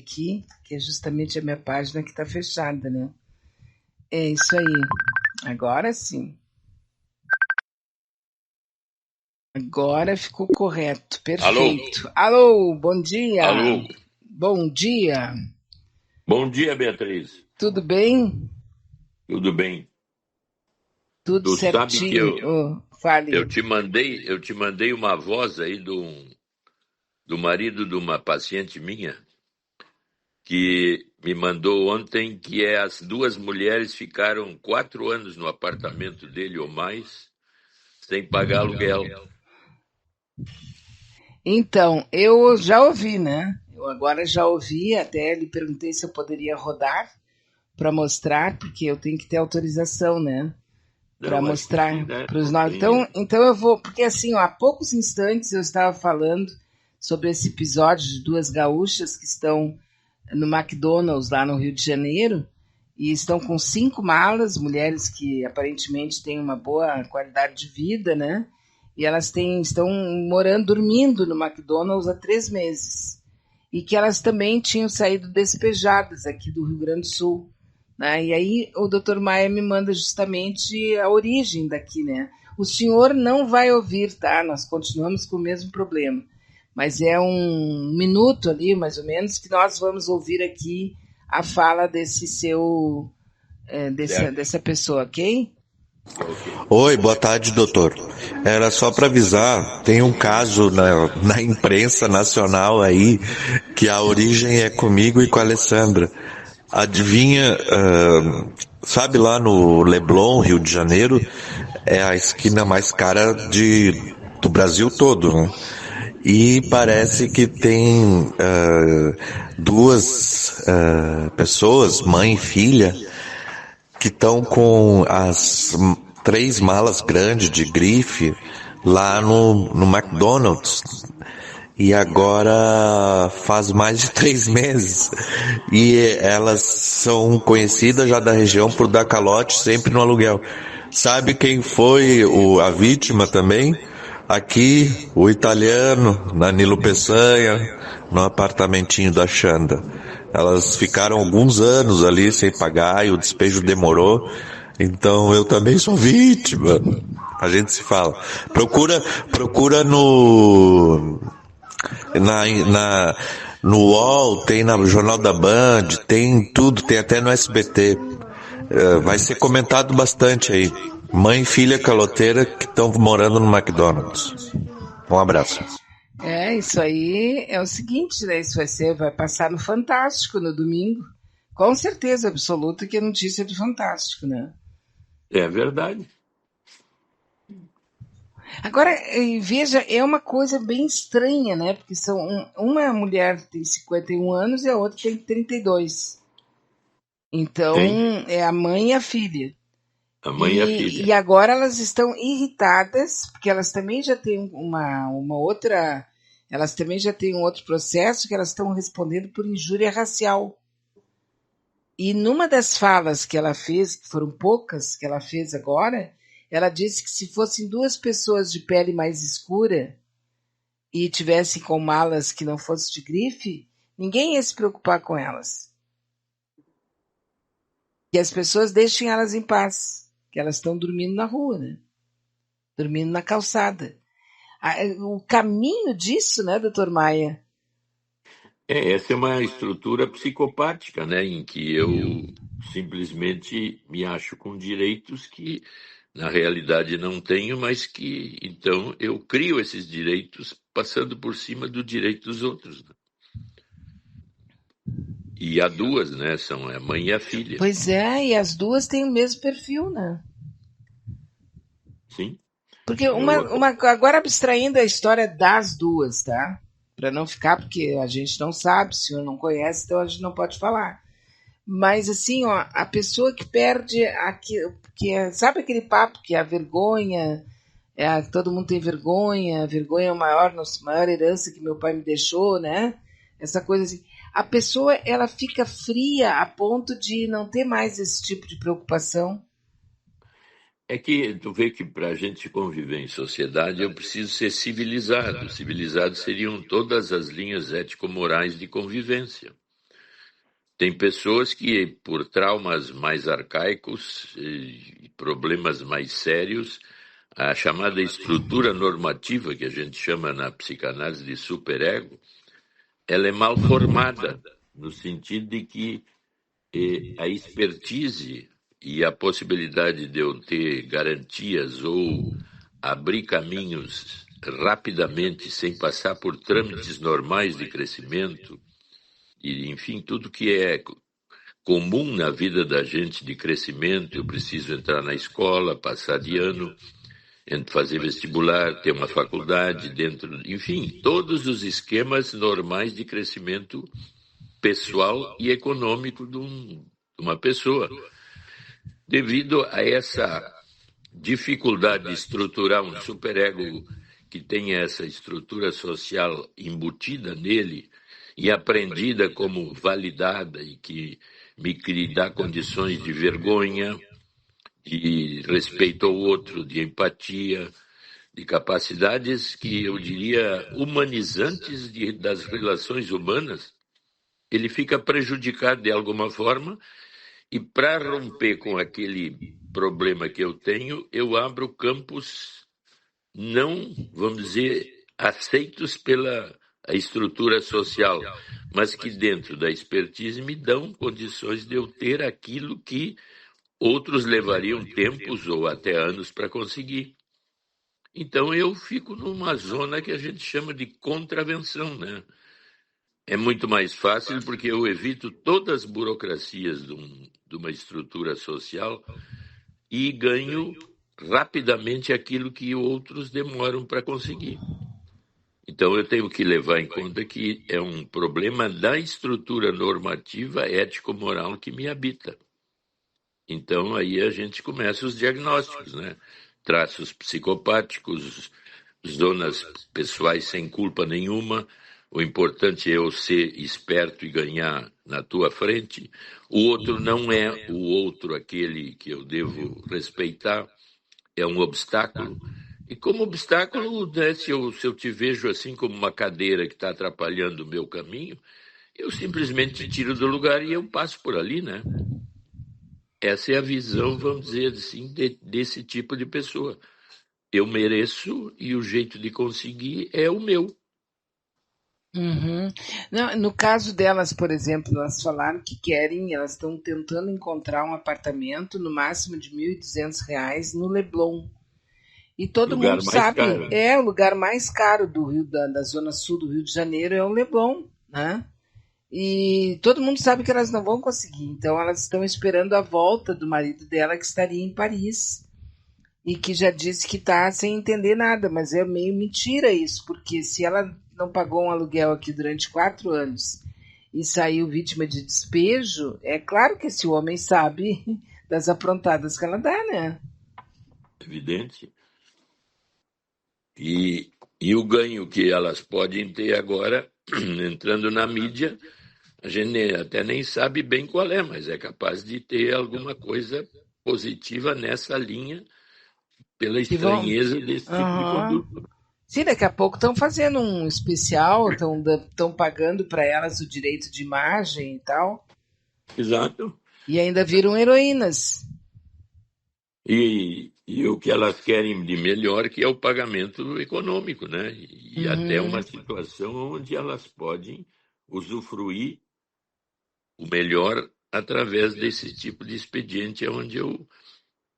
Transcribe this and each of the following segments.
aqui, que é justamente a minha página que está fechada, né? É isso aí. Agora sim. Agora ficou correto. Perfeito. Alô, bom dia. Alô. Bom dia. Bom dia, Beatriz. Tudo bem? Tudo bem? Tudo Tu sabe que certinho. Fale. eu te mandei uma voz aí do marido de uma paciente minha que me mandou ontem que as duas mulheres ficaram 4 anos no apartamento dele ou mais sem pagar aluguel. Então, eu já ouvi, né? Eu agora já ouvi, até lhe perguntei se eu poderia rodar para mostrar, porque eu tenho que ter autorização, né? Para Não, acho que sim, mostrar né? para os Não nós. tem... Então eu vou, porque assim, ó, há poucos instantes eu estava falando sobre esse episódio de duas gaúchas que estão no McDonald's lá no Rio de Janeiro e estão com 5 malas, mulheres que aparentemente têm uma boa qualidade de vida, né? E elas estão morando, dormindo no McDonald's há 3 meses. E que elas também tinham saído despejadas aqui do Rio Grande do Sul. Né? E aí o Dr. Maia me manda justamente a origem daqui, né? O senhor não vai ouvir, tá? Nós continuamos com o mesmo problema. Mas é um minuto ali, mais ou menos, que nós vamos ouvir aqui a fala desse seu... dessa pessoa, ok? Oi, boa tarde, doutor. Era só para avisar, tem um caso na imprensa nacional aí, que a origem é comigo e com a Alessandra. Adivinha, sabe lá no Leblon, Rio de Janeiro, é a esquina mais cara do Brasil todo, né? E parece que tem duas pessoas, mãe e filha, que estão com as 3 malas grandes de grife lá no McDonald's. E agora faz mais de 3 meses. E elas são conhecidas já da região por dar calote sempre no aluguel. Sabe quem foi a vítima também? Aqui, o italiano, Danilo Peçanha, no apartamentinho da Xanda. Elas ficaram alguns anos ali sem pagar e o despejo demorou. Então eu também sou vítima. A gente se fala. Procura no UOL, tem no Jornal da Band, tem tudo, tem até no SBT. Vai ser comentado bastante aí. Mãe e filha caloteira que estão morando no McDonald's. Um abraço. Isso aí é o seguinte, né? Isso vai passar no Fantástico no domingo. Com certeza absoluta que é notícia do Fantástico, né? É verdade. Agora, veja, é uma coisa bem estranha, né? Porque uma mulher tem 51 anos e a outra tem 32. Então, é a mãe e a filha. A mãe e a filha. E agora elas estão irritadas, porque elas também já têm elas também já têm um outro processo que elas estão respondendo por injúria racial. E numa das falas que ela fez, que foram poucas que ela fez agora, ela disse que se fossem 2 pessoas de pele mais escura e tivessem com malas que não fossem de grife, ninguém ia se preocupar com elas. Que as pessoas deixem elas em paz, que elas estão dormindo na rua, né? Dormindo na calçada. O caminho disso, né, doutor Maia? Essa é uma estrutura psicopática, né, em que eu simplesmente me acho com direitos que na realidade não tenho, mas que então eu crio esses direitos passando por cima do direito dos outros. Né? E há duas, né, são a mãe e a filha. Pois é, e as duas têm o mesmo perfil, né? Sim. Porque agora abstraindo a história das duas, tá? Para não ficar, porque a gente não sabe, o senhor não conhece, então a gente não pode falar. Mas assim, ó, a pessoa que perde sabe aquele papo que a vergonha, todo mundo tem vergonha, a vergonha é maior herança que meu pai me deixou, né? Essa coisa assim. A pessoa, ela fica fria a ponto de não ter mais esse tipo de preocupação. É que tu vê que para a gente conviver em sociedade eu preciso ser civilizado. Civilizados seriam todas as linhas ético-morais de convivência. Tem pessoas que, por traumas mais arcaicos e problemas mais sérios, a chamada estrutura normativa, que a gente chama na psicanálise de superego, ela é mal formada, no sentido de que a expertise e a possibilidade de eu ter garantias ou abrir caminhos rapidamente, sem passar por trâmites normais de crescimento, e, enfim, tudo que é comum na vida da gente de crescimento. Eu preciso entrar na escola, passar de ano, fazer vestibular, ter uma faculdade dentro, enfim, todos os esquemas normais de crescimento pessoal e econômico de uma pessoa. Devido a essa dificuldade de estruturar um superego que tenha essa estrutura social embutida nele e aprendida como validada e que me dá condições de vergonha, de respeito ao outro, de empatia, de capacidades que eu diria humanizantes das relações humanas, ele fica prejudicado de alguma forma. E para romper com aquele problema que eu tenho, eu abro campos não, vamos dizer, aceitos pela a estrutura social, mas que dentro da expertise me dão condições de eu ter aquilo que outros levariam tempos ou até anos para conseguir. Então eu fico numa zona que a gente chama de contravenção, né? É muito mais fácil porque eu evito todas as burocracias de uma estrutura social e ganho rapidamente aquilo que outros demoram para conseguir. Então eu tenho que levar em conta que é um problema da estrutura normativa ético-moral que me habita. Então aí a gente começa os diagnósticos, né? Traços psicopáticos, zonas pessoais sem culpa nenhuma. O importante é eu ser esperto e ganhar na tua frente. O outro não é o outro aquele que eu devo respeitar, é um obstáculo. E como obstáculo, né, se eu te vejo assim como uma cadeira que está atrapalhando o meu caminho, eu simplesmente te tiro do lugar e eu passo por ali, né? Essa é a visão, vamos dizer assim, desse tipo de pessoa. Eu mereço e o jeito de conseguir é o meu. Uhum. Não, no caso delas, por exemplo, elas falaram que querem, elas estão tentando encontrar um apartamento no máximo de R$ 1.200 no Leblon. E todo Lugar mundo mais sabe, caro. é o lugar mais caro do Rio, da zona sul do Rio de Janeiro, é o Leblon, né? E todo mundo sabe que elas não vão conseguir. Então elas estão esperando a volta do marido dela, que estaria em Paris. E que já disse que está sem entender nada, mas é meio mentira isso, porque se ela não pagou um aluguel aqui durante 4 anos e saiu vítima de despejo, é claro que esse homem sabe das aprontadas que ela dá, né? Evidente. E o ganho que elas podem ter agora, entrando na mídia, a gente até nem sabe bem qual é, mas é capaz de ter alguma coisa positiva nessa linha pela Que vão. estranheza desse tipo de Uhum. conduta. Sim, daqui a pouco estão fazendo um especial, estão pagando para elas o direito de imagem e tal, Exato. e ainda viram heroínas. E o que elas querem de melhor, que é o pagamento econômico, né? E até Uhum. uma situação onde elas podem usufruir o melhor através desse tipo de expediente, onde eu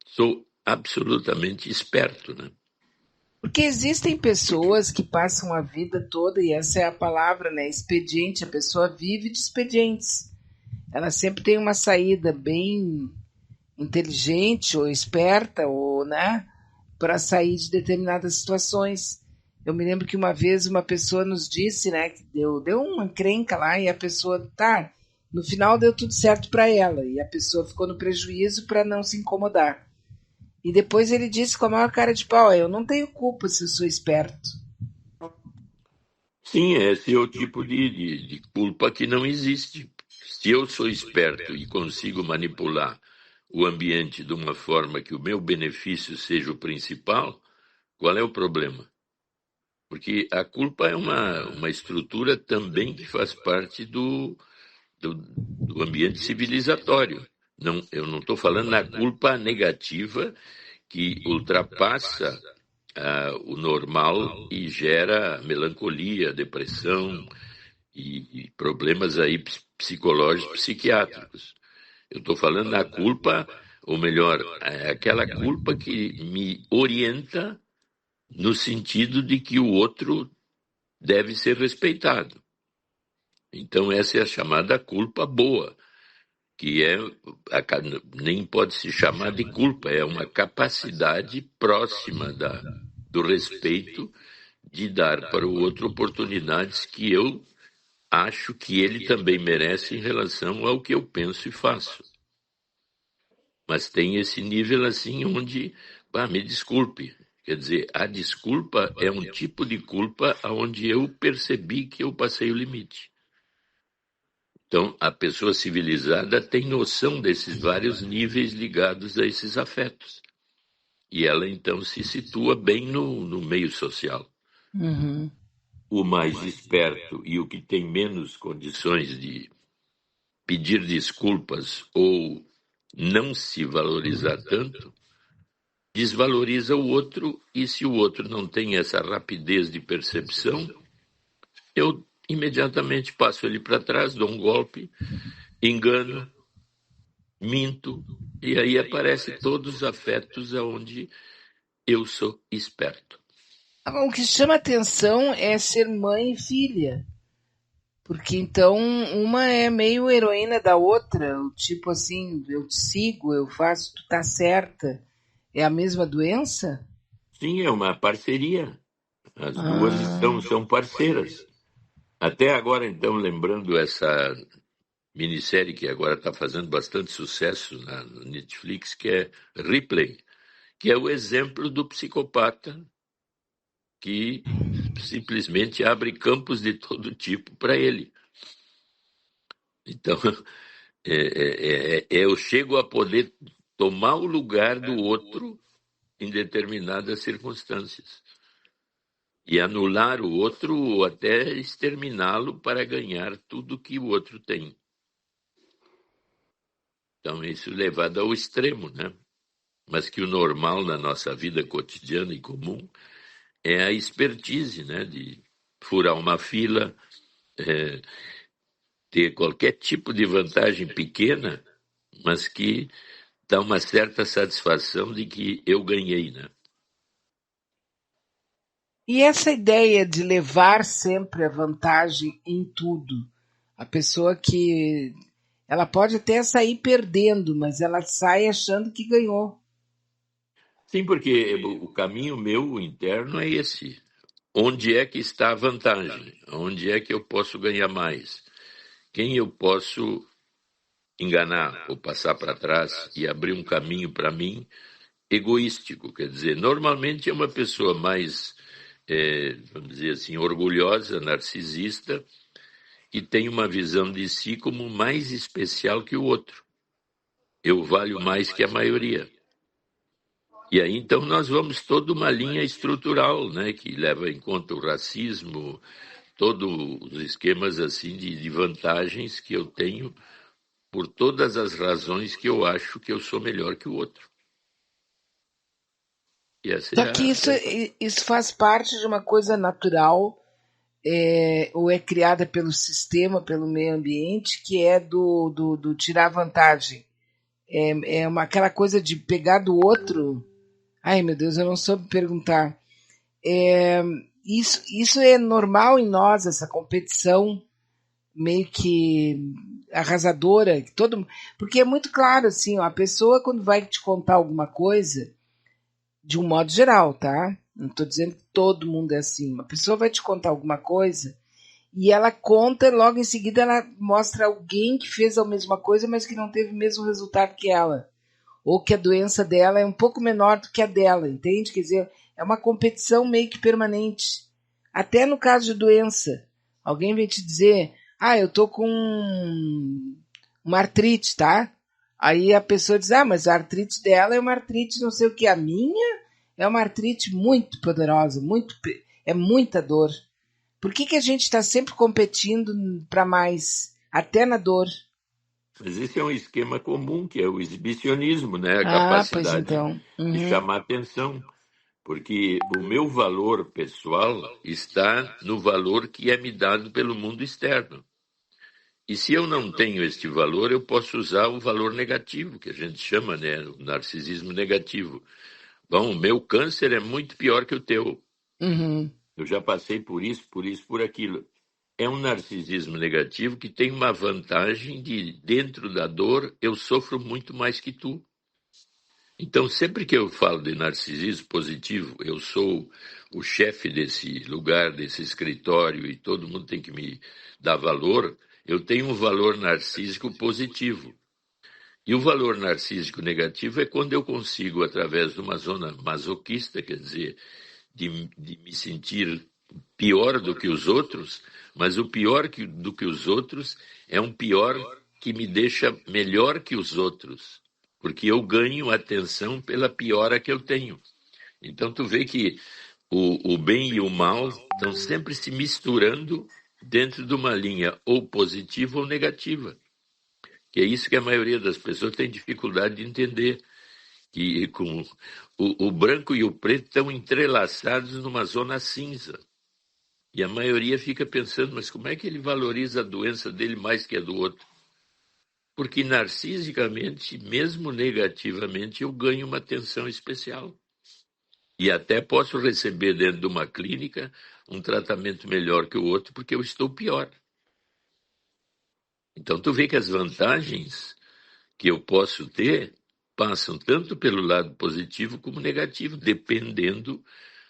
sou absolutamente esperto, né? Porque existem pessoas que passam a vida toda, e essa é a palavra, né? Expediente, a pessoa vive de expedientes. Ela sempre tem uma saída bem inteligente ou esperta, ou, né, para sair de determinadas situações. Eu me lembro que uma vez uma pessoa nos disse, né, que deu uma encrenca lá e a pessoa, tá, no final deu tudo certo para ela e a pessoa ficou no prejuízo para não se incomodar. E depois ele disse com a maior cara de pau, eu não tenho culpa se eu sou esperto. Sim, esse é o tipo de culpa que não existe. Se eu sou esperto e consigo manipular o ambiente de uma forma que o meu benefício seja o principal, qual é o problema? Porque a culpa é uma estrutura também que faz parte do ambiente civilizatório. Eu não estou falando na culpa negativa que ultrapassa o normal e gera melancolia, depressão e problemas aí psicológicos, psiquiátricos. Eu estou falando na culpa, ou melhor, aquela culpa que me orienta no sentido de que o outro deve ser respeitado. Então essa é a chamada culpa boa, que nem pode se chamar de culpa, é uma capacidade próxima do respeito de dar para o outro oportunidades que eu acho que ele também merece em relação ao que eu penso e faço. Mas tem esse nível assim onde, me desculpe, quer dizer, a desculpa é um tipo de culpa onde eu percebi que eu passei o limite. Então, a pessoa civilizada tem noção desses vários níveis ligados a esses afetos. E ela, então, se situa bem no meio social. Uhum. O mais esperto e o que tem menos condições de pedir desculpas ou não se valorizar tanto, desvaloriza o outro, e se o outro não tem essa rapidez de percepção, eu imediatamente passo ele para trás, dou um golpe, engano, minto, e aí aparecem todos os afetos onde eu sou esperto. O que chama atenção é ser mãe e filha. Porque então uma é meio heroína da outra, o tipo assim, eu te sigo, eu faço, tu tá certa. É a mesma doença? Sim, é uma parceria. As duas são parceiras. Até agora, então, lembrando essa minissérie que agora está fazendo bastante sucesso na Netflix, que é Ripley, que é o exemplo do psicopata que simplesmente abre campos de todo tipo para ele. Então, eu chego a poder tomar o lugar do outro em determinadas circunstâncias e anular o outro ou até exterminá-lo para ganhar tudo que o outro tem. Então, isso levado ao extremo, né? Mas que o normal na nossa vida cotidiana e comum é a expertise, né? De furar uma fila, ter qualquer tipo de vantagem pequena, mas que dá uma certa satisfação de que eu ganhei, né? E essa ideia de levar sempre a vantagem em tudo, a pessoa que ela pode até sair perdendo, mas ela sai achando que ganhou. Sim, porque o caminho meu interno é esse. Onde é que está a vantagem? Onde é que eu posso ganhar mais? Quem eu posso enganar ou passar para trás e abrir um caminho para mim egoístico? Quer dizer, normalmente é uma pessoa mais, vamos dizer assim, orgulhosa, narcisista, que tem uma visão de si como mais especial que o outro. Eu valho mais que a maioria. E aí, então, nós vamos toda uma linha estrutural, né, que leva em conta o racismo, todos os esquemas assim de vantagens que eu tenho por todas as razões que eu acho que eu sou melhor que o outro. E essa Só que isso faz parte de uma coisa natural, ou é criada pelo sistema, pelo meio ambiente, que é do tirar vantagem. Aquela coisa de pegar do outro. Ai, meu Deus, eu não soube perguntar. Isso é normal em nós, essa competição meio que arrasadora. Porque é muito claro, assim, ó, a pessoa quando vai te contar alguma coisa, de um modo geral, tá? Não estou dizendo que todo mundo é assim. Uma pessoa vai te contar alguma coisa e ela conta, logo em seguida ela mostra alguém que fez a mesma coisa, mas que não teve o mesmo resultado que ela. Ou que a doença dela é um pouco menor do que a dela, entende? Quer dizer, é uma competição meio que permanente. Até no caso de doença. Alguém vem te dizer, eu tô com uma artrite, tá? Aí a pessoa diz, mas a artrite dela é uma artrite não sei o que. A minha é uma artrite muito poderosa, é muita dor. Por que a gente está sempre competindo para mais? até na dor. Mas esse é um esquema comum, que é o exibicionismo, né? A Pois capacidade então. de chamar atenção. Porque o meu valor pessoal está no valor que é me dado pelo mundo externo. E se eu não tenho este valor, eu posso usar o valor negativo, que a gente chama, né, o narcisismo negativo. Bom, o meu câncer é muito pior que o teu. Eu já passei por isso, por aquilo. É um narcisismo negativo que tem uma vantagem de, dentro da dor, eu sofro muito mais que tu. Então, sempre que eu falo de narcisismo positivo, eu sou o chefe desse lugar, desse escritório, e todo mundo tem que me dar valor, eu tenho um valor narcísico positivo. E o valor narcísico negativo é quando eu consigo, através de uma zona masoquista, quer dizer, de me sentir pior do que os outros, mas o pior do que os outros é um pior que me deixa melhor que os outros, porque eu ganho atenção pela piora que eu tenho. Então tu vê que o bem e o mal estão sempre se misturando dentro de uma linha ou positiva ou negativa, que é isso que a maioria das pessoas tem dificuldade de entender, que com o branco e o preto estão entrelaçados numa zona cinza. E a maioria fica pensando, mas como é que ele valoriza a doença dele mais que a do outro? Porque narcisicamente, mesmo negativamente, eu ganho uma atenção especial. E até posso receber dentro de uma clínica um tratamento melhor que o outro, porque eu estou pior. Então tu vê que as vantagens que eu posso ter passam tanto pelo lado positivo como negativo, dependendo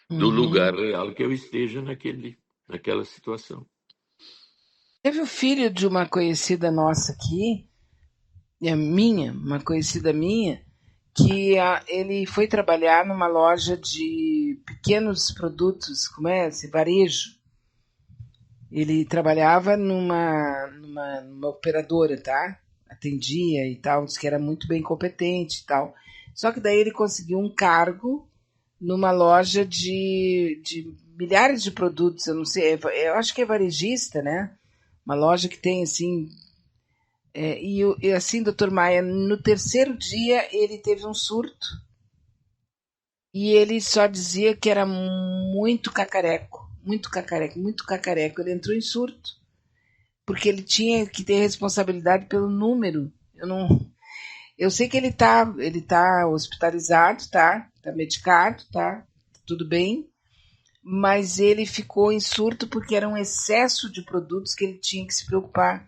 do lugar real que eu esteja naquela situação. Teve o filho de uma conhecida nossa aqui, uma conhecida minha, que ele foi trabalhar numa loja de pequenos produtos, como é esse varejo. Ele trabalhava numa operadora, tá? Atendia e tal, disse que era muito bem competente e tal. Só que daí ele conseguiu um cargo numa loja de milhares de produtos, eu não sei, eu acho que é varejista, né? Uma loja que tem, assim... e assim, doutor Maia, no terceiro dia ele teve um surto e ele só dizia que era muito cacareco, muito cacareco, muito cacareco. Ele entrou em surto porque ele tinha que ter responsabilidade pelo número. Eu sei que ele tá hospitalizado, tá medicado, tá tudo bem, mas ele ficou em surto porque era um excesso de produtos que ele tinha que se preocupar.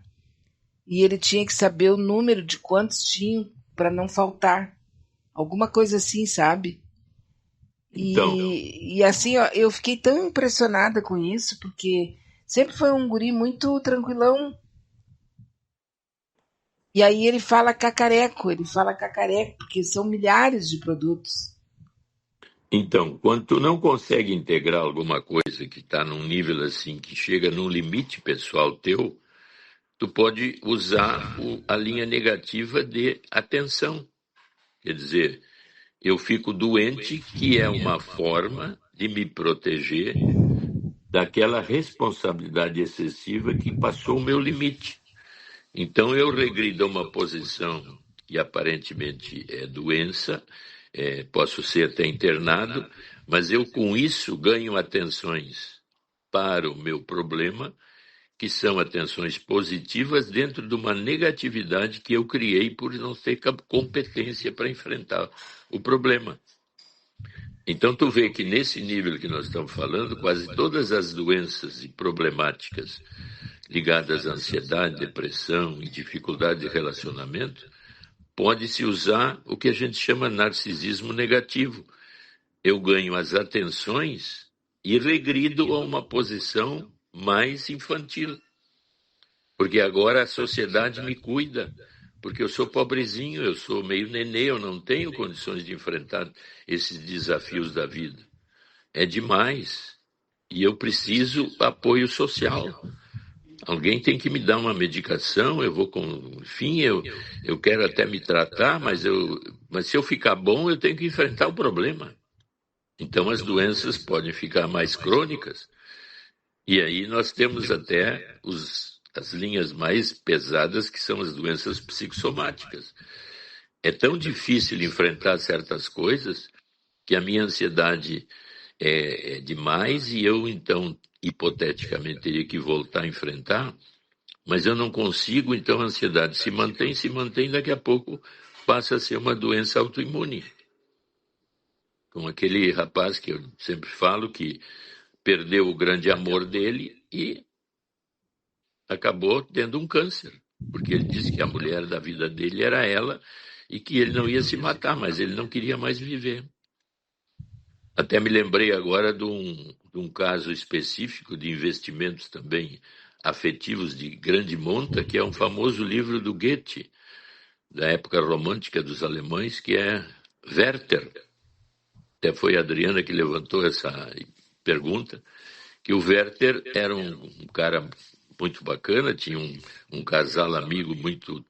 E ele tinha que saber o número de quantos tinham para não faltar. Alguma coisa assim, sabe? Então, E assim, ó, eu fiquei tão impressionada com isso, porque sempre foi um guri muito tranquilão. E aí ele fala cacareco, porque são milhares de produtos. Então, quando tu não consegue integrar alguma coisa que está num nível assim, que chega num limite pessoal teu, tu pode usar a linha negativa de atenção. Quer dizer, eu fico doente, que é uma forma de me proteger daquela responsabilidade excessiva que passou o meu limite. Então, eu regrido a uma posição que aparentemente é doença, posso ser até internado, mas eu com isso ganho atenções para o meu problema, que são atenções positivas dentro de uma negatividade que eu criei por não ter competência para enfrentar o problema. Então, tu vê que nesse nível que nós estamos falando, quase todas as doenças e problemáticas ligadas à ansiedade, depressão e dificuldade de relacionamento, pode-se usar o que a gente chama narcisismo negativo. Eu ganho as atenções e regrido a uma posição mais infantil. Porque agora a sociedade me cuida, porque eu sou pobrezinho, eu sou meio nenê, eu não tenho condições de enfrentar esses desafios da vida. É demais. E eu preciso apoio social. Alguém tem que me dar uma medicação, eu vou com... Enfim, eu quero até me tratar, mas se eu ficar bom, eu tenho que enfrentar o problema. Então as doenças podem ficar mais crônicas. E aí nós temos até os as linhas mais pesadas, que são as doenças psicossomáticas. É tão difícil enfrentar certas coisas que a minha ansiedade é demais e eu, então, hipoteticamente, teria que voltar a enfrentar, mas eu não consigo, então a ansiedade se mantém, daqui a pouco passa a ser uma doença autoimune. Com aquele rapaz que eu sempre falo que perdeu o grande amor dele e acabou tendo um câncer, porque ele disse que a mulher da vida dele era ela e que ele não ia se matar, mas ele não queria mais viver. Até me lembrei agora de um caso específico de investimentos também afetivos de grande monta, que é um famoso livro do Goethe, da época romântica dos alemães, que é Werther. Até foi a Adriana que levantou essa pergunta, que o Werther era um cara muito bacana, tinha um casal amigo muito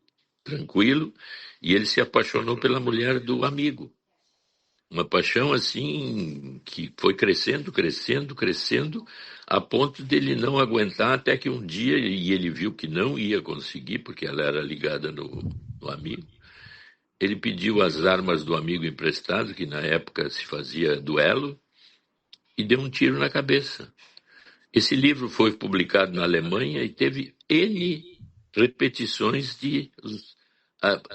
tranquilo, e ele se apaixonou pela mulher do amigo. Uma paixão assim que foi crescendo, a ponto dele não aguentar, até que um dia, e ele viu que não ia conseguir, porque ela era ligada no amigo, ele pediu as armas do amigo emprestado, que na época se fazia duelo, e deu um tiro na cabeça. Esse livro foi publicado na Alemanha e teve N repetições de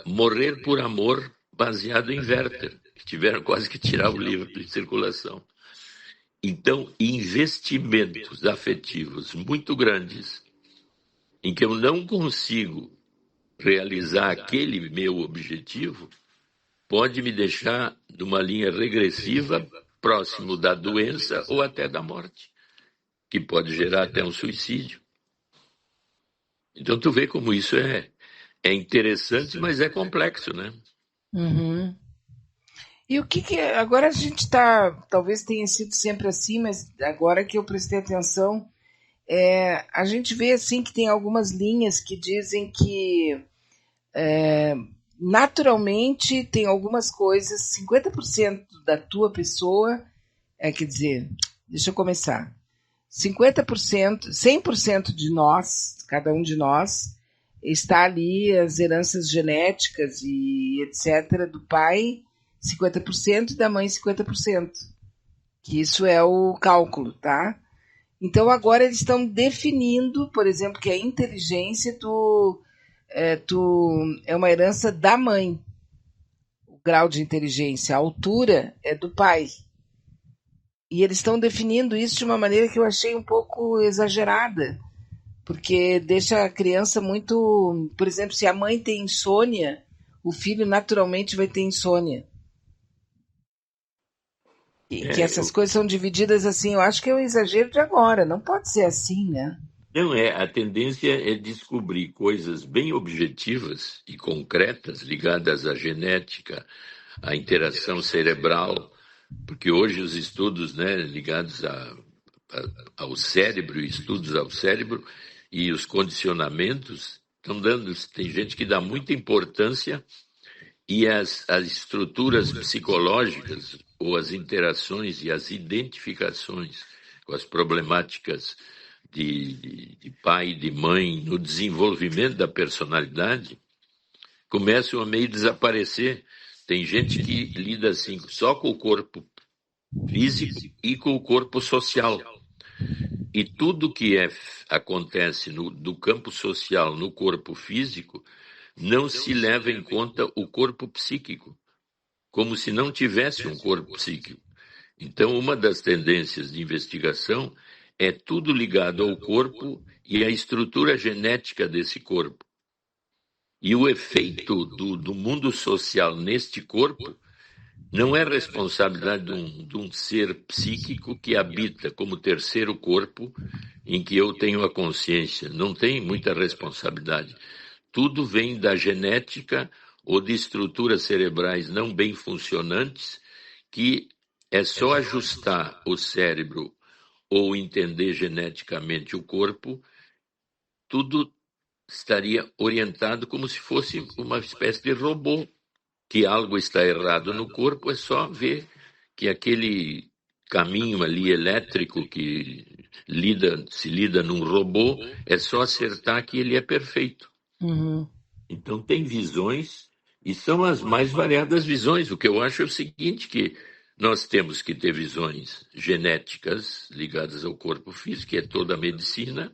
Morrer por Amor, baseado em Werther, que tiveram quase que tirar o livro de circulação. Então, investimentos afetivos muito grandes, em que eu não consigo realizar aquele meu objetivo, pode me deixar numa linha regressiva, próximo da doença ou até da morte, que pode gerar até um suicídio. Então, tu vê como isso é interessante, mas é complexo, né? Uhum. E o que agora a gente está, talvez tenha sido sempre assim, mas agora que eu prestei atenção, a gente vê assim que tem algumas linhas que dizem que naturalmente tem algumas coisas, 50% da tua pessoa, quer dizer, deixa eu começar, 50%, 100% de nós, cada um de nós, está ali as heranças genéticas e etc. do pai, 50%, e da mãe 50%. Que isso é o cálculo, tá? Então agora eles estão definindo, por exemplo, que a inteligência é uma herança da mãe. O grau de inteligência, a altura é do pai. E eles estão definindo isso de uma maneira que eu achei um pouco exagerada, porque deixa a criança muito... Por exemplo, se a mãe tem insônia, o filho naturalmente vai ter insônia. E que essas coisas são divididas assim, eu acho que é um exagero de agora, não pode ser assim, né? Não, a tendência é descobrir coisas bem objetivas e concretas ligadas à genética, à interação cerebral, porque hoje os estudos, né, ligados ao cérebro, estudos ao cérebro e os condicionamentos estão dando, tem gente que dá muita importância e as estruturas psicológicas ou as interações e as identificações com as problemáticas de pai e de mãe no desenvolvimento da personalidade começam a meio desaparecer. Tem gente que lida assim só com o corpo físico e com o corpo social. E tudo que acontece do campo social no corpo físico não se leva em conta o corpo psíquico, como se não tivesse um corpo psíquico. Então, uma das tendências de investigação é tudo ligado ao corpo e à estrutura genética desse corpo. E o efeito do mundo social neste corpo não é responsabilidade de um ser psíquico que habita como terceiro corpo em que eu tenho a consciência. Não tem muita responsabilidade. Tudo vem da genética ou de estruturas cerebrais não bem funcionantes, que é só ajustar o cérebro ou entender geneticamente o corpo, tudo estaria orientado como se fosse uma espécie de robô. Que algo está errado no corpo, é só ver que aquele caminho ali elétrico que se lida num robô, é só acertar que ele é perfeito. Uhum. Então tem visões, e são as mais variadas visões. O que eu acho é o seguinte, que nós temos que ter visões genéticas ligadas ao corpo físico, que é toda a medicina,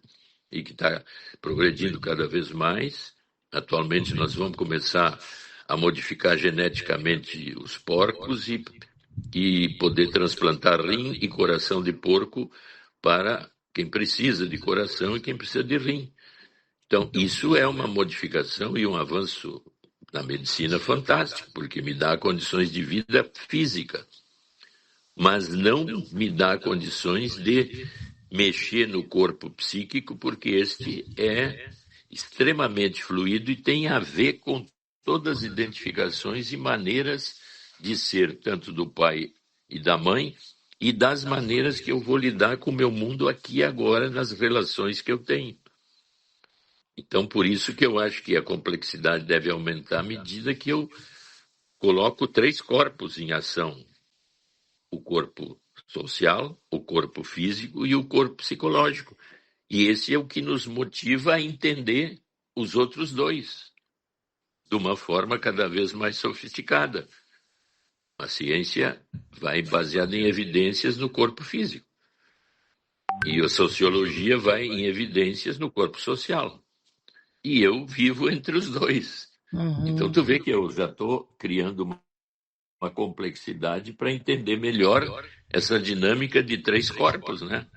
e que está progredindo cada vez mais. Atualmente nós vamos começar a modificar geneticamente os porcos e poder transplantar rim e coração de porco para quem precisa de coração e quem precisa de rim. Então, isso é uma modificação e um avanço na medicina fantástico, porque me dá condições de vida física, mas não me dá condições de mexer no corpo psíquico, porque este é extremamente fluido e tem a ver com todas as identificações e maneiras de ser, tanto do pai e da mãe, e das maneiras que eu vou lidar com o meu mundo aqui e agora, nas relações que eu tenho. Então, por isso que eu acho que a complexidade deve aumentar à medida que eu coloco 3 corpos em ação: o corpo social, o corpo físico e o corpo psicológico. E esse é o que nos motiva a entender os outros 2 de uma forma cada vez mais sofisticada. A ciência vai baseada em evidências no corpo físico. E a sociologia vai em evidências no corpo social. E eu vivo entre os 2. Uhum. Então, tu vê que eu já estou criando uma complexidade para entender melhor essa dinâmica de 3 corpos, né?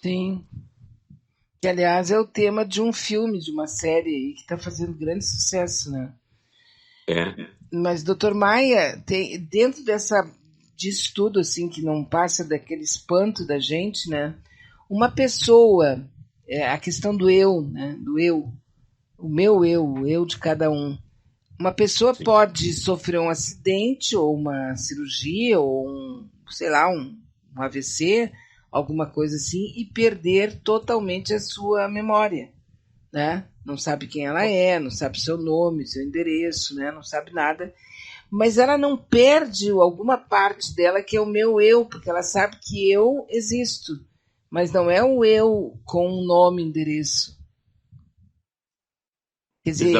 Sim. Que, aliás, é o tema de um filme, de uma série aí que está fazendo grande sucesso, né? É. Mas, doutor Maia, dentro disso tudo, assim, que não passa daquele espanto da gente, né? Uma pessoa, a questão do eu, né? Do eu, o meu eu, o eu de cada um. Uma pessoa Sim. pode sofrer um acidente ou uma cirurgia ou um AVC, alguma coisa assim, e perder totalmente a sua memória, né? Não sabe quem ela é, não sabe seu nome, seu endereço, né? Não sabe nada. Mas ela não perde alguma parte dela que é o meu eu, porque ela sabe que eu existo, mas não é o eu com um nome e endereço. Quer dizer,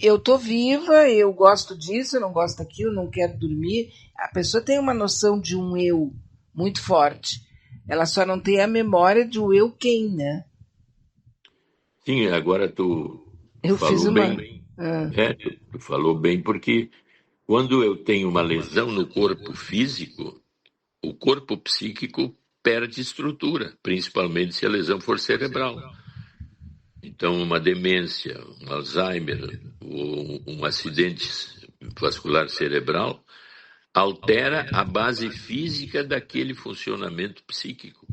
eu tô viva, eu gosto disso, eu não gosto daquilo, não quero dormir. A pessoa tem uma noção de um eu muito forte. Ela só não tem a memória de um eu quem, né? Sim, agora tu Eu fiz falou uma... bem. Tu falou bem, porque quando eu tenho uma lesão no corpo físico, o corpo psíquico perde estrutura, principalmente se a lesão for cerebral. Então, uma demência, um Alzheimer ou um acidente vascular cerebral altera a base física daquele funcionamento psíquico.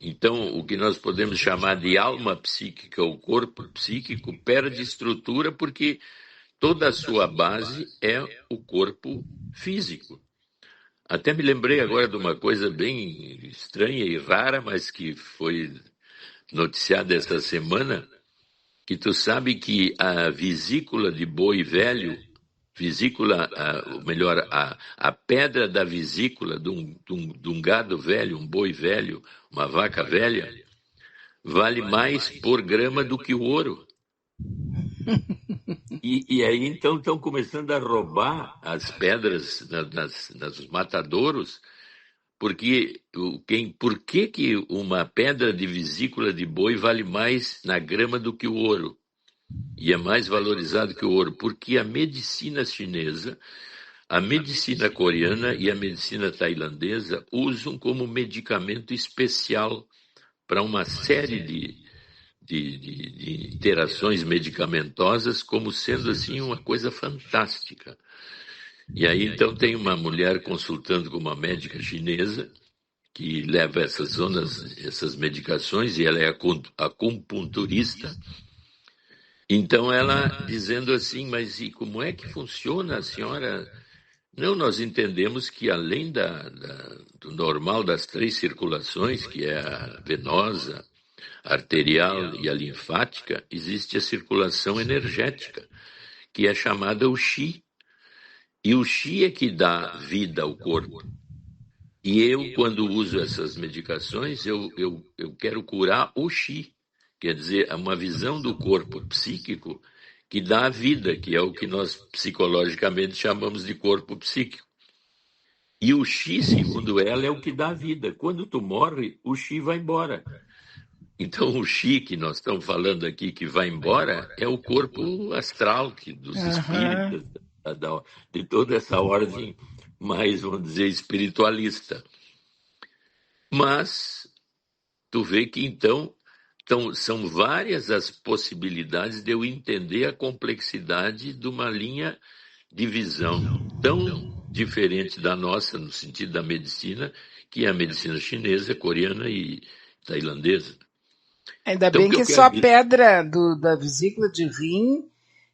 Então, o que nós podemos chamar de alma psíquica ou corpo psíquico perde estrutura porque toda a sua base é o corpo físico. Até me lembrei agora de uma coisa bem estranha e rara, mas que foi noticiada esta semana, que tu sabe que a vesícula de boi velho, a pedra da vesícula de um gado velho, um boi velho, uma vaca velha, vale mais por grama do que o ouro. E aí, então, estão começando a roubar as pedras nos matadouros, porque por que uma pedra de vesícula de boi vale mais na grama do que o ouro? E é mais valorizado que o ouro? Porque a medicina chinesa, a medicina coreana e a medicina tailandesa usam como medicamento especial para uma série de interações medicamentosas, como sendo assim uma coisa fantástica. E aí então tem uma mulher consultando com uma médica chinesa que leva essas medicações, e ela é acupunturista. Então ela dizendo assim, mas e como é que funciona, a senhora? Não, nós entendemos que além do normal das 3 circulações, que é a venosa, a arterial e a linfática, existe a circulação energética, que é chamada o Qi. E o Qi é que dá vida ao corpo. E eu, quando uso essas medicações, eu quero curar o Qi, quer dizer, uma visão do corpo psíquico que dá a vida, que é o que nós psicologicamente chamamos de corpo psíquico. E o Qi, segundo ela, é o que dá a vida. Quando tu morre, o Qi vai embora. Então, o Qi que nós estamos falando aqui, que vai embora, é o corpo astral dos espíritos, de toda essa ordem mais, vamos dizer, espiritualista. Mas tu vê que, então, são várias as possibilidades de eu entender a complexidade de uma linha de visão tão diferente da nossa, no sentido da medicina, que é a medicina chinesa, coreana e tailandesa. Ainda bem que é só pedra da vesícula de rim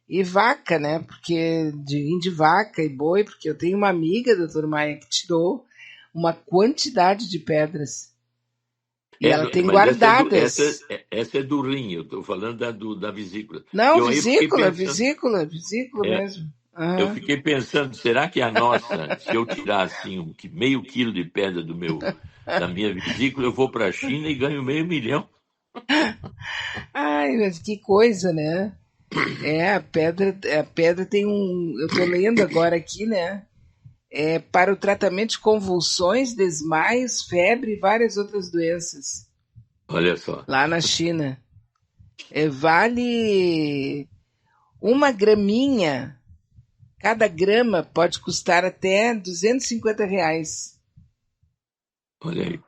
e vaca, né? Porque de rim de vaca e boi, porque eu tenho uma amiga, doutor Maia, que tirou uma quantidade de pedras. E ela tem guardadas. Essa é do rim, eu estou falando da vesícula. Não, vesícula mesmo. Eu fiquei pensando, será que a nossa, se eu tirar assim meio quilo de pedra da minha vesícula, eu vou para a China e ganho $500 mil? Ai, mas que coisa, né? A pedra tem eu tô lendo agora aqui, né? Para o tratamento de convulsões, desmaios, febre e várias outras doenças. Olha só. Lá na China. Vale 1 graminha. Cada grama pode custar até R$250. Olha aí.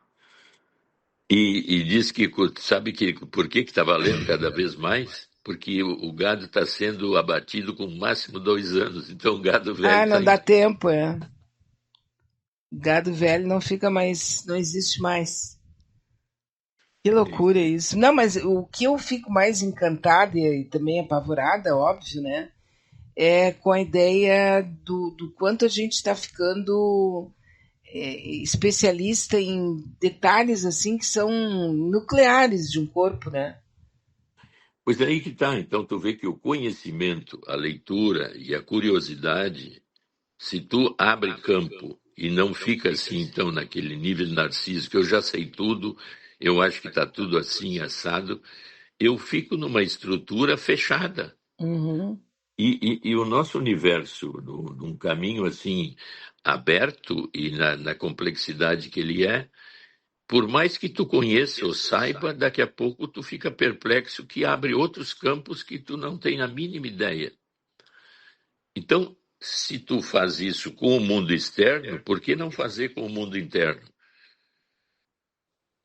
E diz que, sabe por que está valendo cada vez mais? Porque o gado está sendo abatido com máximo 2 anos. Então o gado velho. Não dá tempo, Gado velho não fica mais, não existe mais. Que loucura isso. Não, mas o que eu fico mais encantada e também apavorada, óbvio, né? É com a ideia do quanto a gente está ficando especialista em detalhes assim que são nucleares de um corpo, né? Pois aí que está. Então tu vê que o conhecimento, a leitura e a curiosidade, se tu abre campo e não fica assim, então, naquele nível narciso, que eu já sei tudo, eu acho que está tudo assim, assado, eu fico numa estrutura fechada. Uhum. E o nosso universo, num caminho assim, aberto e na complexidade que ele é, por mais que tu conheça ou saiba, daqui a pouco tu fica perplexo que abre outros campos que tu não tem a mínima ideia. Então, se tu faz isso com o mundo externo, por que não fazer com o mundo interno?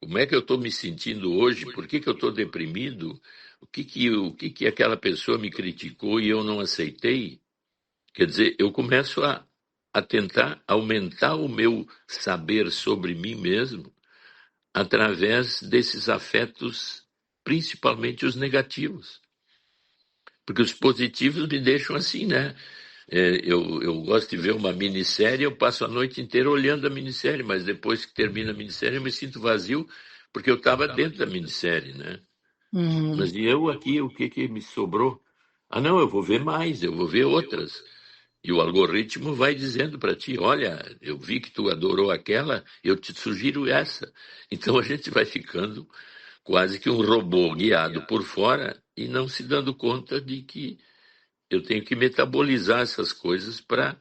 Como é que eu estou me sentindo hoje? Por que eu estou deprimido? O que aquela pessoa me criticou e eu não aceitei? Quer dizer, eu começo a tentar aumentar o meu saber sobre mim mesmo através desses afetos, principalmente os negativos. Porque os positivos me deixam assim, né? Eu gosto de ver uma minissérie, eu passo a noite inteira olhando a minissérie, mas depois que termina a minissérie eu me sinto vazio porque eu estava dentro da minissérie, né? Uhum. Mas e eu aqui, o que me sobrou? Não, eu vou ver mais, eu vou ver outras. E o algoritmo vai dizendo para ti, olha, eu vi que tu adorou aquela, eu te sugiro essa. Então a gente vai ficando quase que um robô guiado por fora e não se dando conta de que eu tenho que metabolizar essas coisas para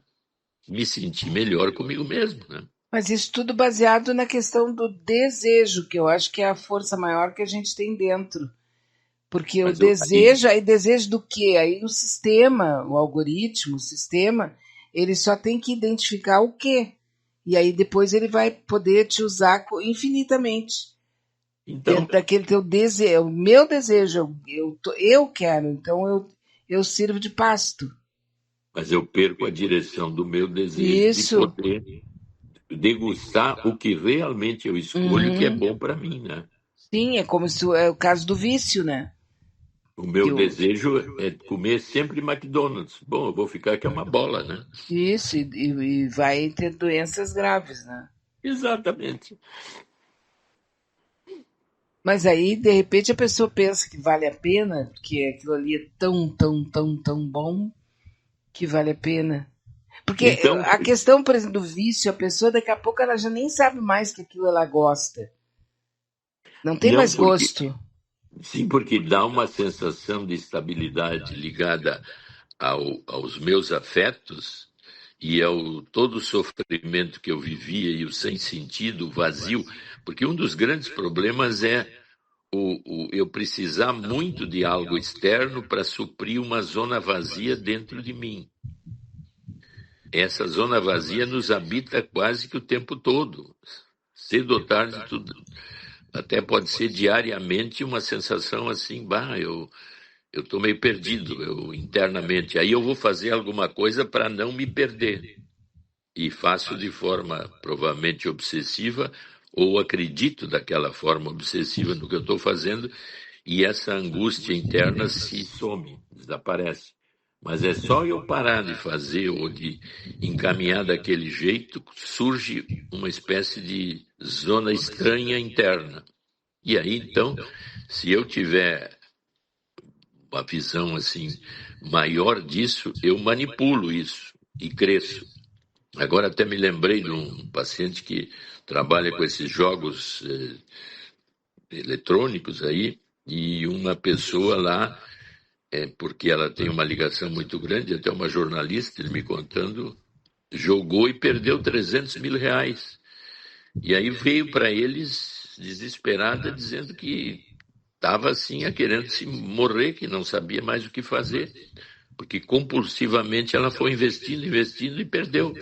me sentir melhor comigo mesmo, né? Mas isso tudo baseado na questão do desejo, que eu acho que é a força maior que a gente tem dentro. Porque o desejo, aí desejo do quê? Aí o sistema, o algoritmo, o sistema, ele só tem que identificar o quê? E aí depois ele vai poder te usar infinitamente. Então, dentro daquele teu desejo, o meu desejo, eu quero, então eu sirvo de pasto. Mas eu perco a direção do meu desejo de poder degustar o que realmente eu escolho que é bom para mim, né? Sim, é como se é o caso do vício, né? O meu desejo é comer sempre McDonald's. Bom, eu vou ficar aqui uma bola, né? Isso, e vai ter doenças graves, né? Exatamente. Mas aí, de repente, a pessoa pensa que vale a pena, porque aquilo ali é tão, tão, tão, tão bom, que vale a pena. Porque Então, a questão, por exemplo, do vício, a pessoa daqui a pouco ela já nem sabe mais que aquilo ela gosta. Não tem não, mais gosto. sim, porque dá uma sensação de estabilidade ligada aos meus afetos e ao todo o sofrimento que eu vivia e o sem sentido, o vazio, porque um dos grandes problemas é eu precisar muito de algo externo para suprir uma zona vazia dentro de mim. Essa zona vazia nos habita quase que o tempo todo. Cedo ou tarde, tudo, até pode ser diariamente uma sensação assim, eu estou meio perdido internamente. Aí eu vou fazer alguma coisa para não me perder. E faço de forma provavelmente obsessiva, ou acredito daquela forma obsessiva no que eu estou fazendo, e essa angústia interna se some, desaparece. Mas é só eu parar de fazer ou de encaminhar daquele jeito, surge uma espécie de zona estranha interna. E aí, então, se eu tiver uma visão assim maior disso, eu manipulo isso e cresço. Agora até me lembrei de um paciente que trabalha com esses jogos eletrônicos aí, e uma pessoa lá, porque ela tem uma ligação muito grande, até uma jornalista, ele me contando, jogou e perdeu 300 mil reais. E aí veio para eles desesperada, dizendo que estava assim, querendo se morrer, que não sabia mais o que fazer, porque compulsivamente ela foi investindo e perdeu.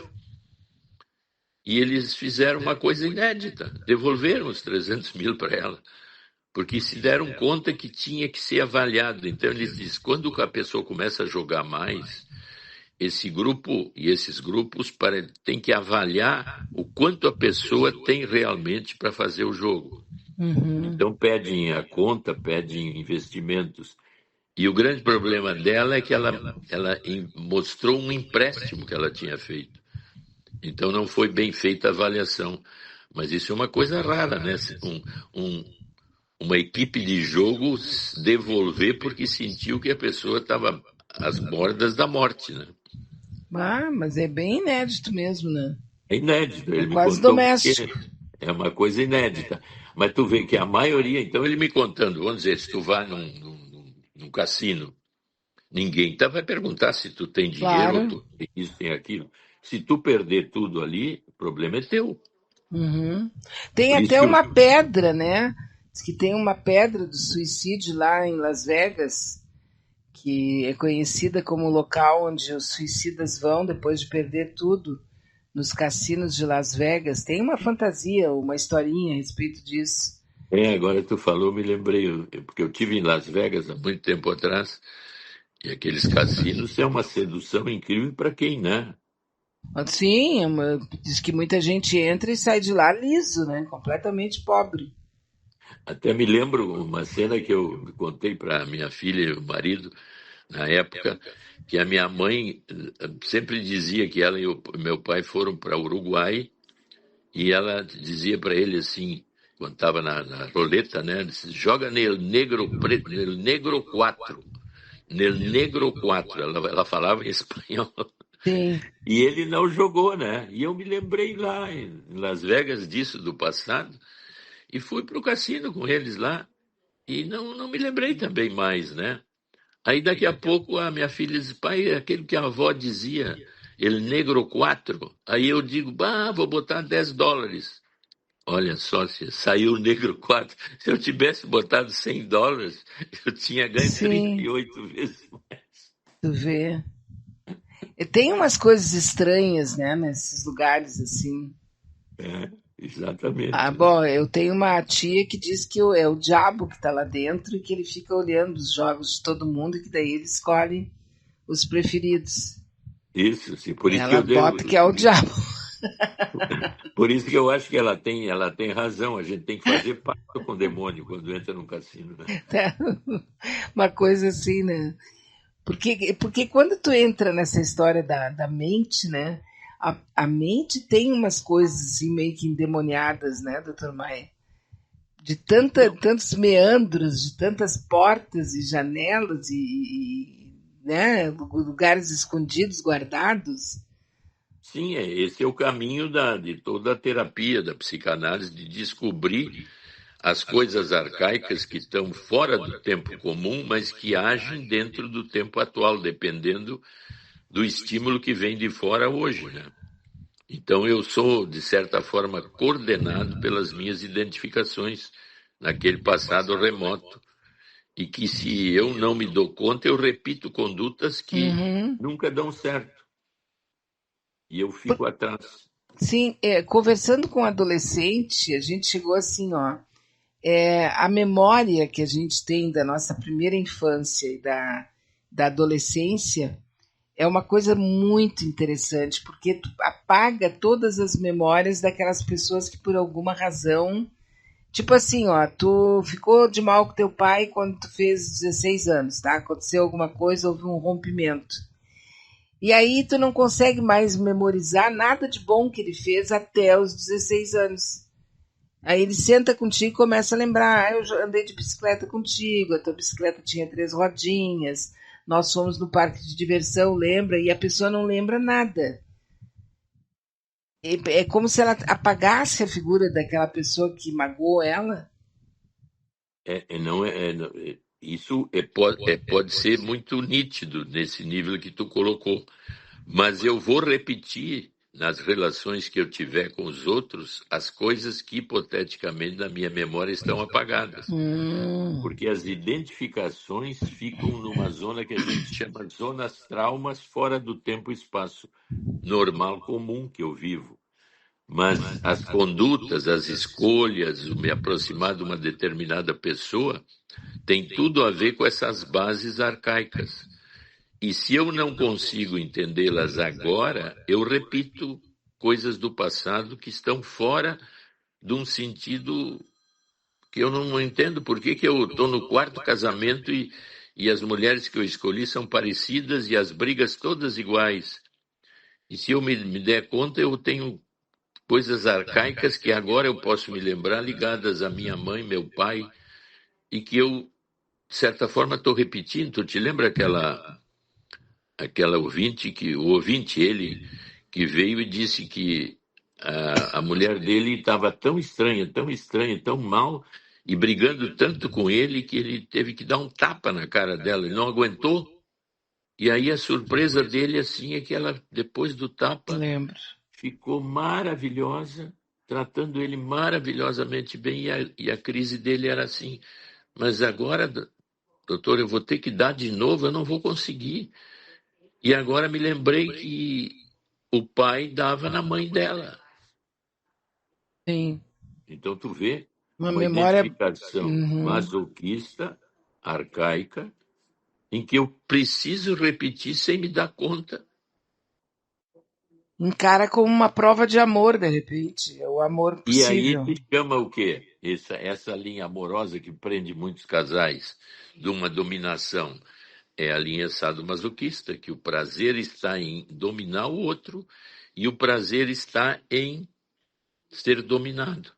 E eles fizeram uma coisa inédita, devolveram os 300 mil para ela, porque se deram conta que tinha que ser avaliado. Então eles dizem, quando a pessoa começa a jogar mais, esse grupo e esses grupos têm que avaliar o quanto a pessoa tem realmente para fazer o jogo. Então pedem a conta, pedem investimentos. E o grande problema dela é que ela mostrou um empréstimo que ela tinha feito. Então não foi bem feita a avaliação. Mas isso é uma coisa rara, né? Uma equipe de jogo devolver porque sentiu que a pessoa estava às bordas da morte, né? Mas é bem inédito mesmo, né? É inédito. Ele me quase contou doméstico. É uma coisa inédita. Mas tu vê que a maioria, então ele me contando, vamos dizer, se tu vai num cassino, ninguém vai perguntar se tu tem dinheiro, ou tu tem isso, tem aquilo. Se tu perder tudo ali, o problema é teu. Tem até uma pedra, né? Diz que tem uma pedra do suicídio lá em Las Vegas, que é conhecida como o local onde os suicidas vão depois de perder tudo, nos cassinos de Las Vegas. Tem uma fantasia, uma historinha a respeito disso. Agora tu falou, me lembrei, porque eu tive em Las Vegas há muito tempo atrás, e aqueles cassinos é uma sedução incrível para quem, né? Sim, diz que muita gente entra e sai de lá liso, né? Completamente pobre. Até me lembro uma cena que eu contei para minha filha e o marido, na época, que a minha mãe sempre dizia que ela e o meu pai foram para o Uruguai, e ela dizia para ele assim, quando estava na roleta, né? Disse, joga nel negro 4. Nel negro 4. Ela falava em espanhol. Sim. E ele não jogou, né? E eu me lembrei lá em Las Vegas disso, do passado, e fui para o cassino com eles lá, e não me lembrei também mais, né? Aí daqui a pouco a minha filha diz, pai, é aquele que a avó dizia, El Negro 4. Aí eu digo, vou botar $10. Olha só, se saiu o Negro 4. Se eu tivesse botado $100, eu tinha ganho 38 vezes mais. Tu vê. E tem umas coisas estranhas, né, nesses lugares assim. Exatamente. Bom, eu tenho uma tia que diz que é o diabo que está lá dentro e que ele fica olhando os jogos de todo mundo e que daí ele escolhe os preferidos. Isso, sim. Por isso ela que bota que é o diabo. Por isso que eu acho que ela tem razão. A gente tem que fazer pacto com o demônio quando entra num cassino, né? Uma coisa assim, né? Porque quando tu entra nessa história da mente, né? A mente tem umas coisas assim meio que endemoniadas, né, doutor Maia? De tantos meandros, de tantas portas e janelas e né, lugares escondidos, guardados. Sim, esse é o caminho de toda a terapia, da psicanálise, de descobrir as coisas arcaicas que estão fora do tempo comum, mas que agem dentro do tempo atual, dependendo do estímulo que vem de fora hoje, né? Então eu sou, de certa forma, coordenado pelas minhas identificações naquele passado remoto. E que se eu não me dou conta, eu repito condutas que nunca dão certo. E eu fico atrás. Sim, conversando com um adolescente, a gente chegou assim, ó, a memória que a gente tem da nossa primeira infância e da adolescência é uma coisa muito interessante, porque tu apaga todas as memórias daquelas pessoas que por alguma razão, tipo assim, ó, tu ficou de mal com teu pai quando tu fez 16 anos, tá? Aconteceu alguma coisa, houve um rompimento. E aí tu não consegue mais memorizar nada de bom que ele fez até os 16 anos. Aí ele senta contigo e começa a lembrar, eu já andei de bicicleta contigo, a tua bicicleta tinha 3 rodinhas, nós fomos no parque de diversão, lembra? E a pessoa não lembra nada. É como se ela apagasse a figura daquela pessoa que magoou ela. Isso pode ser muito nítido nesse nível que tu colocou. Mas eu vou repetir nas relações que eu tiver com os outros as coisas que hipoteticamente na minha memória estão apagadas. Porque as identificações ficam numa zona que a gente chama de zonas traumas fora do tempo e espaço normal comum que eu vivo. Mas as condutas, as escolhas, o me aproximar de uma determinada pessoa, tem tudo a ver com essas bases arcaicas. E se eu não consigo entendê-las agora, eu repito coisas do passado que estão fora de um sentido que eu não entendo. Por que eu estou no quarto casamento e as mulheres que eu escolhi são parecidas e as brigas todas iguais? E se eu me der conta, eu tenho coisas arcaicas que agora eu posso me lembrar ligadas à minha mãe, meu pai, e que eu, de certa forma, estou repetindo. Tu te lembra aquela ouvinte, ele, que veio e disse que a mulher dele estava tão estranha, tão mal, e brigando tanto com ele, que ele teve que dar um tapa na cara dela, ele não aguentou. E aí a surpresa dele, assim, é que ela, depois do tapa, Lembro. ficou maravilhosa, tratando ele maravilhosamente bem, e a crise dele era assim: mas agora, doutor, eu vou ter que dar de novo, eu não vou conseguir. E agora me lembrei que o pai dava na mãe dela. Sim. Então tu vê Uma uma memória. identificação masoquista, arcaica, em que eu preciso repetir sem me dar conta. Encara como uma prova de amor, de repente. É o amor E aí possível. se chama o quê? Essa linha amorosa que prende muitos casais de uma dominação. É a linha sadomasoquista, que o prazer está em dominar o outro e o prazer está em ser dominado.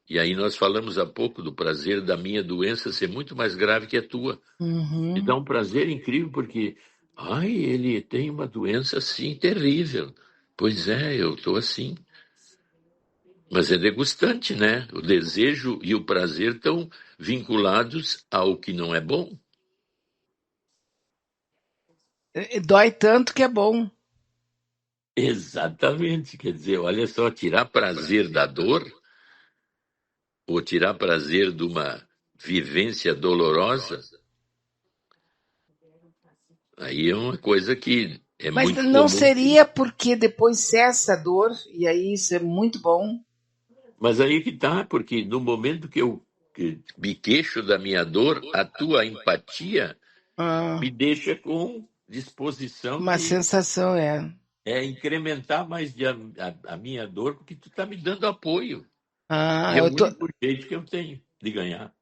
E aí nós falamos há pouco do prazer da minha doença ser muito mais grave que a tua. Me dá um prazer incrível porque, ele tem uma doença assim terrível. Pois é, eu estou assim. Mas é degustante, né? O desejo e o prazer estão vinculados ao que não é bom. Dói tanto que é bom. Exatamente. Quer dizer, olha só, tirar prazer da dor ou tirar prazer de uma vivência dolorosa, aí é uma coisa que é Mas muito não comum. seria porque depois cessa a dor, e aí isso é muito bom. Mas aí que tá, porque no momento que eu me queixo da minha dor, a tua empatia me deixa com disposição Uma de sensação, incrementar mais a minha dor, porque tu tá me dando apoio. Ah, E é o eu tô. único jeito que eu tenho de ganhar.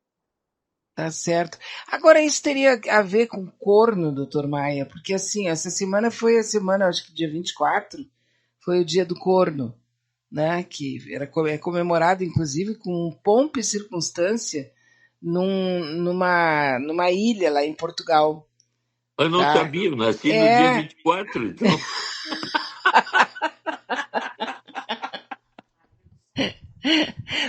Tá certo. Agora, isso teria a ver com corno, doutor Maia, porque assim, essa semana foi a semana, acho que dia 24 foi o dia do corno, né? Que é comemorado, inclusive, com pompa e circunstância numa ilha lá em Portugal. Eu não Tá? sabia, eu nasci no dia É, 24, então.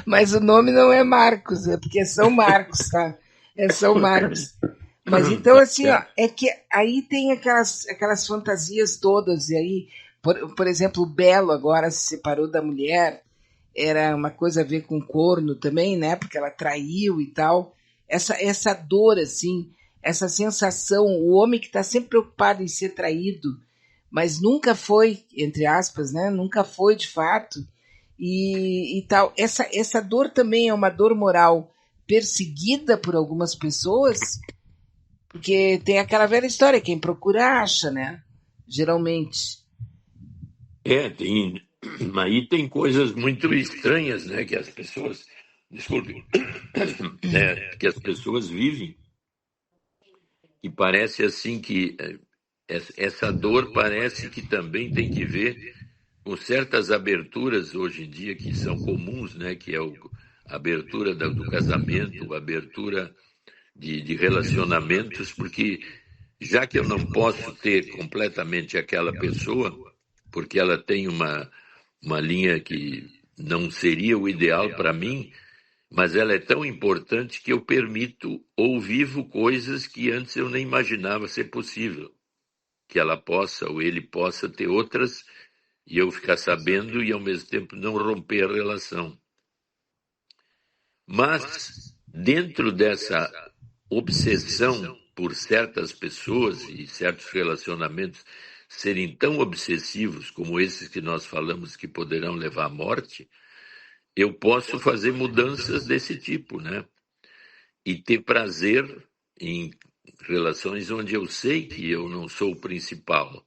Mas o nome não é Marcos, é porque é São Marcos, tá? É São Marcos. Mas então, assim, ó, é que aí tem aquelas fantasias todas, e aí, por exemplo, o Belo agora se separou da mulher, era uma coisa a ver com corno também, né? Porque ela traiu e tal. Essa dor, assim, essa sensação, o homem que está sempre preocupado em ser traído, mas nunca foi, entre aspas, né? Nunca foi de fato, e tal. Essa dor também é uma dor moral perseguida por algumas pessoas, porque tem aquela velha história, quem procura acha, né? Geralmente. Tem. Aí tem coisas muito estranhas, né? Que as pessoas. Desculpe. Que as pessoas vivem. E parece assim que essa dor parece que também tem que ver com certas aberturas hoje em dia que são comuns, né? Que é a abertura do casamento, a abertura de relacionamentos, porque já que eu não posso ter completamente aquela pessoa, porque ela tem uma linha que não seria o ideal para mim, mas ela é tão importante que eu permito ou vivo coisas que antes eu nem imaginava ser possível, que ela possa ou ele possa ter outras e eu ficar sabendo e ao mesmo tempo não romper a relação. Mas dentro dessa obsessão por certas pessoas e certos relacionamentos serem tão obsessivos como esses que nós falamos que poderão levar à morte, eu posso fazer mudanças desse tipo, né? E ter prazer em relações onde eu sei que eu não sou o principal.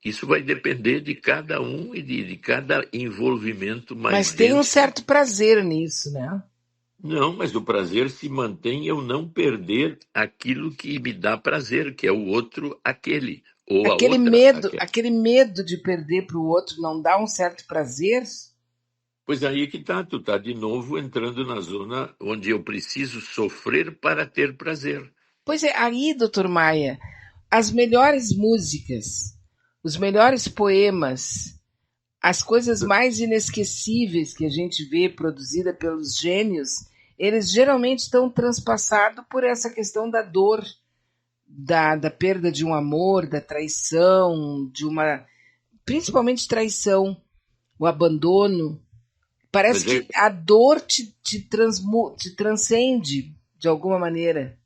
Isso vai depender de cada um e de cada envolvimento mais Mas tem um denso. certo prazer nisso, né? Não, mas o prazer se mantém eu não perder aquilo que me dá prazer, que é o outro, aquele, ou a outra, aquela. Aquele medo de perder para o outro não dá um certo prazer? Pois aí que tá, tu tá de novo entrando na zona onde eu preciso sofrer para ter prazer. Pois é, aí, doutor Maia, as melhores músicas, os melhores poemas, as coisas mais inesquecíveis que a gente vê produzida pelos gênios, eles geralmente estão transpassados por essa questão da dor, da perda de um amor, da traição, principalmente traição, o abandono. Parece Mas que a dor te transcende de alguma maneira.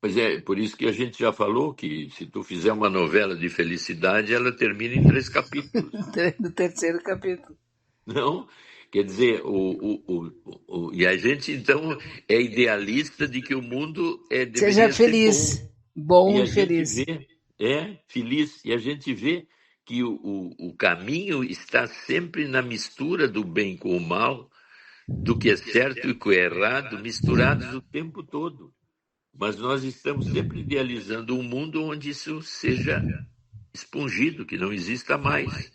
Pois é, por isso que a gente já falou que se tu fizer uma novela de felicidade, ela termina em 3 capítulos. No terceiro capítulo. Não? Quer dizer, e a gente então é idealista de que o mundo Seja deveria ser feliz, bom. E bom e a gente feliz. vê, feliz, e a gente vê que o caminho está sempre na mistura do bem com o mal, do que é certo e com o errado, misturados o tempo todo. Mas nós estamos sempre idealizando um mundo onde isso seja expungido, que não exista mais.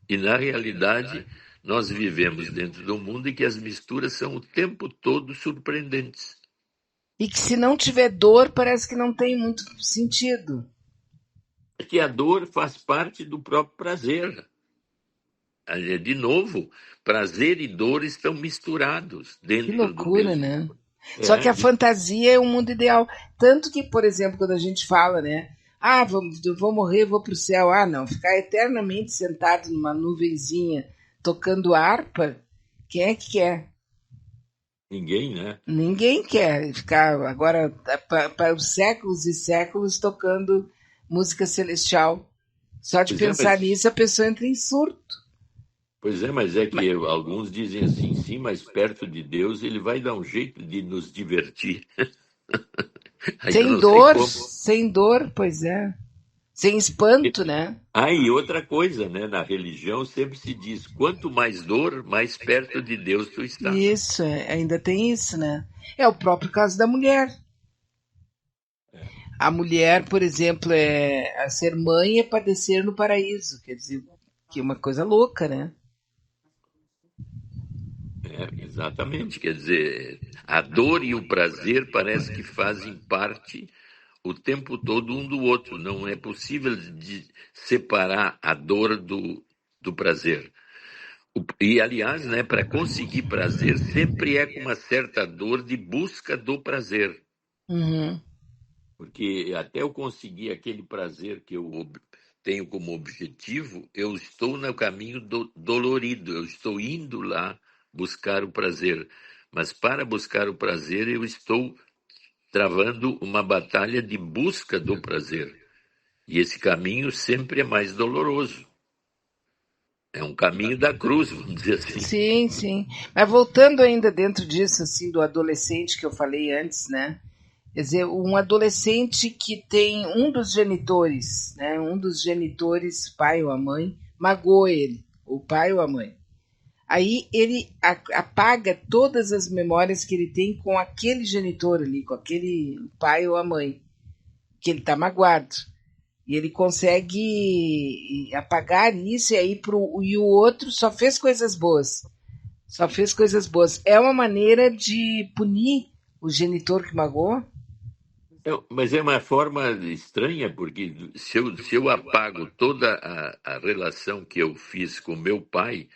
E, na realidade, nós vivemos dentro de um mundo em que as misturas são o tempo todo surpreendentes. E que se não tiver dor, parece que não tem muito sentido. É que a dor faz parte do próprio prazer. De novo, prazer e dor estão misturados Que dentro do loucura, mesmo. né? Só que a fantasia é o mundo ideal. Tanto que, por exemplo, quando a gente fala, né? Ah, eu vou morrer, vou pro céu. Ah, não. Ficar eternamente sentado numa nuvenzinha tocando harpa, quem é que quer? Ninguém, né? Ninguém quer ficar agora para os séculos e séculos tocando música celestial. Só de pensar nisso, a pessoa entra em surto. Pois é, mas é que alguns dizem assim, sim, mas perto de Deus ele vai dar um jeito de nos divertir. Sem dor, pois é. Sem espanto, né? E outra coisa, né? Na religião sempre se diz, quanto mais dor, mais perto de Deus tu está. Isso, ainda tem isso, né? É o próprio caso da mulher. A mulher, por exemplo, a ser mãe é padecer no paraíso. Quer dizer, que é uma coisa louca, né? Exatamente. Quer dizer, a dor e o prazer parece que fazem parte o tempo todo um do outro. Não é possível de separar a dor do prazer. E, aliás, né, para conseguir prazer, sempre é com uma certa dor de busca do prazer. Uhum. Porque até eu conseguir aquele prazer que eu tenho como objetivo, eu estou no caminho dolorido, eu estou indo lá buscar o prazer. Mas para buscar o prazer, eu estou travando uma batalha de busca do prazer. E esse caminho sempre é mais doloroso. É um caminho da cruz, vamos dizer assim. Sim, sim. Mas voltando ainda dentro disso, assim, do adolescente que eu falei antes, né? Quer dizer, um adolescente que tem um dos genitores, né? Um dos genitores, pai ou a mãe, magoou ele, o pai ou a mãe. Aí ele apaga todas as memórias que ele tem com aquele genitor ali, com aquele pai ou a mãe, que ele está magoado. E ele consegue apagar isso e o outro só fez coisas boas. Só fez coisas boas. É uma maneira de punir o genitor que magoou? Mas é uma forma estranha, porque se eu apago toda a relação que eu fiz com meu pai,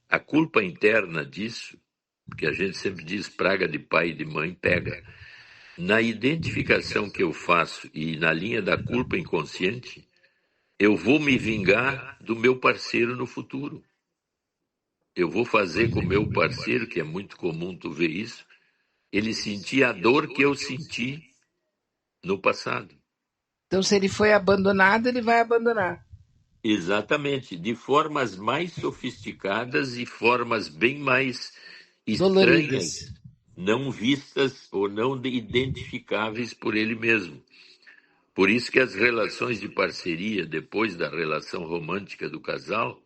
a culpa interna disso, porque a gente sempre diz praga de pai e de mãe pega, na identificação que eu faço e na linha da culpa inconsciente, eu vou me vingar do meu parceiro no futuro. Eu vou fazer com o meu parceiro, que é muito comum tu ver isso, ele sentir a dor que eu senti no passado. Então, se ele foi abandonado, ele vai abandonar. Exatamente, de formas mais sofisticadas e formas bem mais estranhas, Doloridas. não vistas ou não identificáveis por ele mesmo. Por isso que as relações de parceria, depois da relação romântica do casal,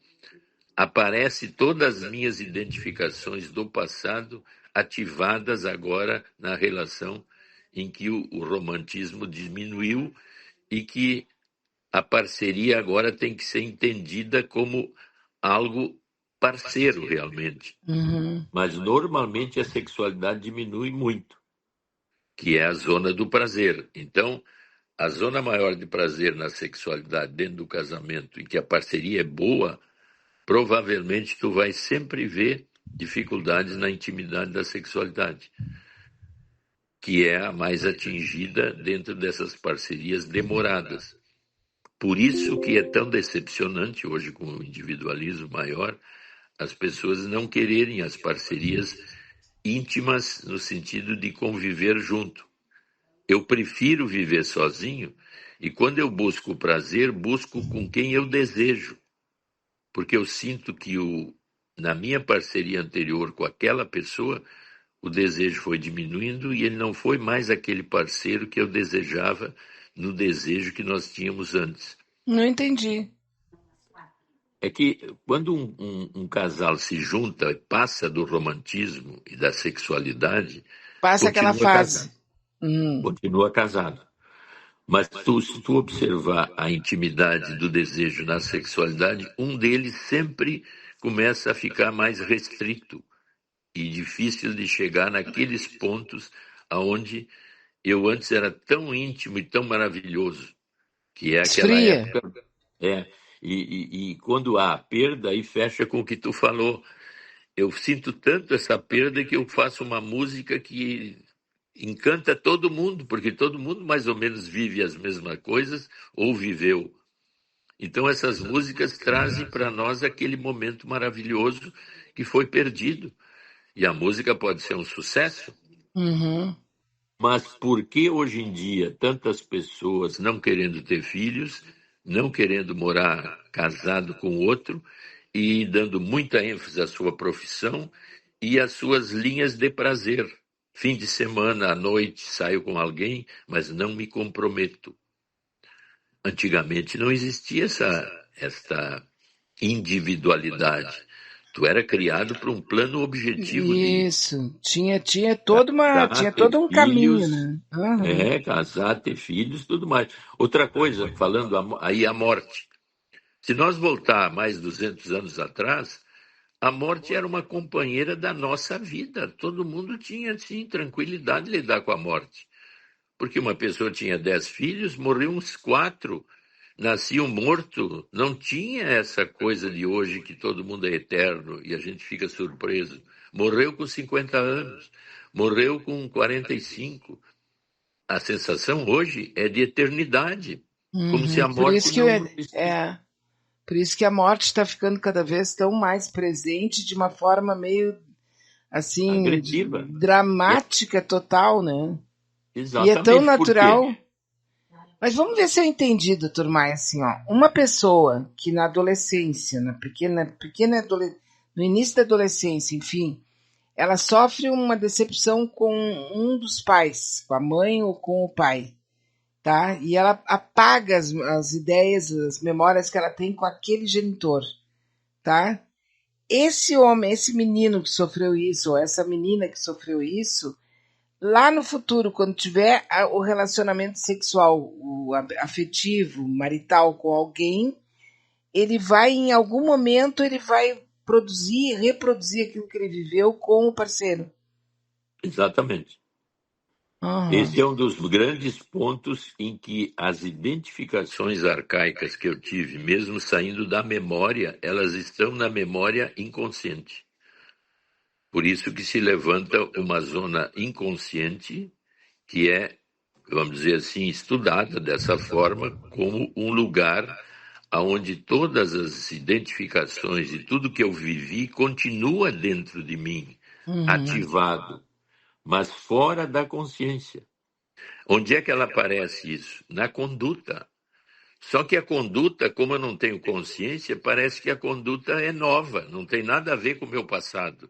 aparecem todas as minhas identificações do passado ativadas agora na relação em que o romantismo diminuiu e que a parceria agora tem que ser entendida como algo parceiro realmente. Uhum. Mas normalmente a sexualidade diminui muito, que é a zona do prazer. Então, a zona maior de prazer na sexualidade dentro do casamento, em que a parceria é boa, provavelmente tu vai sempre ver dificuldades na intimidade da sexualidade, que é a mais atingida dentro dessas parcerias demoradas. Por isso que é tão decepcionante hoje, com o individualismo maior, as pessoas não quererem as parcerias íntimas no sentido de conviver junto. Eu prefiro viver sozinho e quando eu busco o prazer, busco com quem eu desejo. Porque eu sinto que na minha parceria anterior com aquela pessoa, o desejo foi diminuindo e ele não foi mais aquele parceiro que eu desejava no desejo que nós tínhamos antes. Não entendi. É que quando um casal se junta e passa do romantismo e da sexualidade, Passa aquela continua fase. casado. Continua casado. Mas se tu observar a intimidade do desejo na sexualidade, um deles sempre começa a ficar mais restrito e difícil de chegar naqueles pontos aonde eu antes era tão íntimo e tão maravilhoso, que é aquela Esfria. época. E quando há a perda, aí fecha com o que tu falou. Eu sinto tanto essa perda que eu faço uma música que encanta todo mundo, porque todo mundo mais ou menos vive as mesmas coisas ou viveu. Então essas músicas trazem para nós aquele momento maravilhoso que foi perdido. E a música pode ser um sucesso, Uhum. mas por que hoje em dia tantas pessoas não querendo ter filhos, não querendo morar casado com outro e dando muita ênfase à sua profissão e às suas linhas de prazer? Fim de semana, à noite, saio com alguém, mas não me comprometo. Antigamente não existia esta individualidade. Tu era criado para um plano objetivo de Isso. Tinha casar, tinha ter todo um caminho, filhos, né? Uhum. casar, ter filhos, tudo mais. Outra coisa, falando aí a morte. Se nós voltar mais 200 anos atrás, a morte era uma companheira da nossa vida. Todo mundo tinha, sim, tranquilidade de lidar com a morte. Porque uma pessoa tinha 10 filhos, morreu uns 4, nasciam morto, não tinha essa coisa de hoje que todo mundo é eterno e a gente fica surpreso. Morreu com 50 anos, morreu com 45. A sensação hoje é de eternidade, como se a Por morte isso que não existisse. por isso que a morte está ficando cada vez tão mais presente de uma forma meio assim Agressiva. dramática total, né? E é tão Exatamente. Por quê? natural. Mas vamos ver se eu entendi, doutor Maia, assim, ó. Uma pessoa que na adolescência, no início da adolescência, enfim, ela sofre uma decepção com um dos pais, com a mãe ou com o pai, tá? E ela apaga as ideias, as memórias que ela tem com aquele genitor, tá? Esse homem, esse menino que sofreu isso, ou essa menina que sofreu isso, lá no futuro, quando tiver o relacionamento sexual, o afetivo, marital com alguém, ele vai, em algum momento, ele vai produzir, reproduzir aquilo que ele viveu com o parceiro. Exatamente. Esse é um dos grandes pontos em que as identificações arcaicas que eu tive, mesmo saindo da memória, elas estão na memória inconsciente. Por isso que se levanta uma zona inconsciente que é, vamos dizer assim, estudada dessa forma como um lugar onde todas as identificações e tudo que eu vivi continua dentro de mim, ativado, mas fora da consciência. Onde é que ela aparece isso? Na conduta. Só que a conduta, como eu não tenho consciência, parece que a conduta é nova, não tem nada a ver com o meu passado.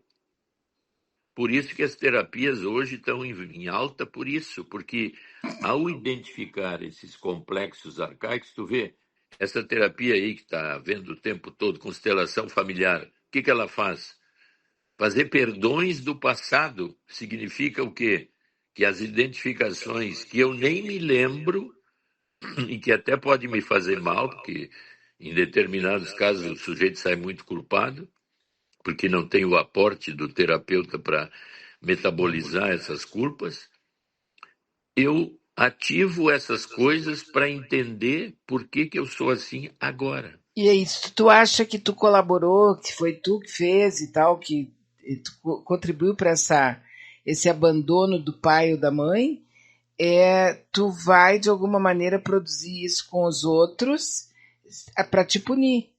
Por isso que as terapias hoje estão em alta por isso, porque ao identificar esses complexos arcaicos, tu vê, essa terapia aí que está vendo o tempo todo, constelação familiar, o que ela faz? Fazer perdões do passado significa o quê? Que as identificações que eu nem me lembro e que até pode me fazer mal, porque em determinados casos o sujeito sai muito culpado, porque não tem o aporte do terapeuta para metabolizar essas culpas, eu ativo essas coisas para entender por que eu sou assim agora. E é isso, tu acha que tu colaborou, que foi tu que fez e tal, que tu contribuiu para esse abandono do pai ou da mãe, tu vai de alguma maneira produzir isso com os outros para te punir.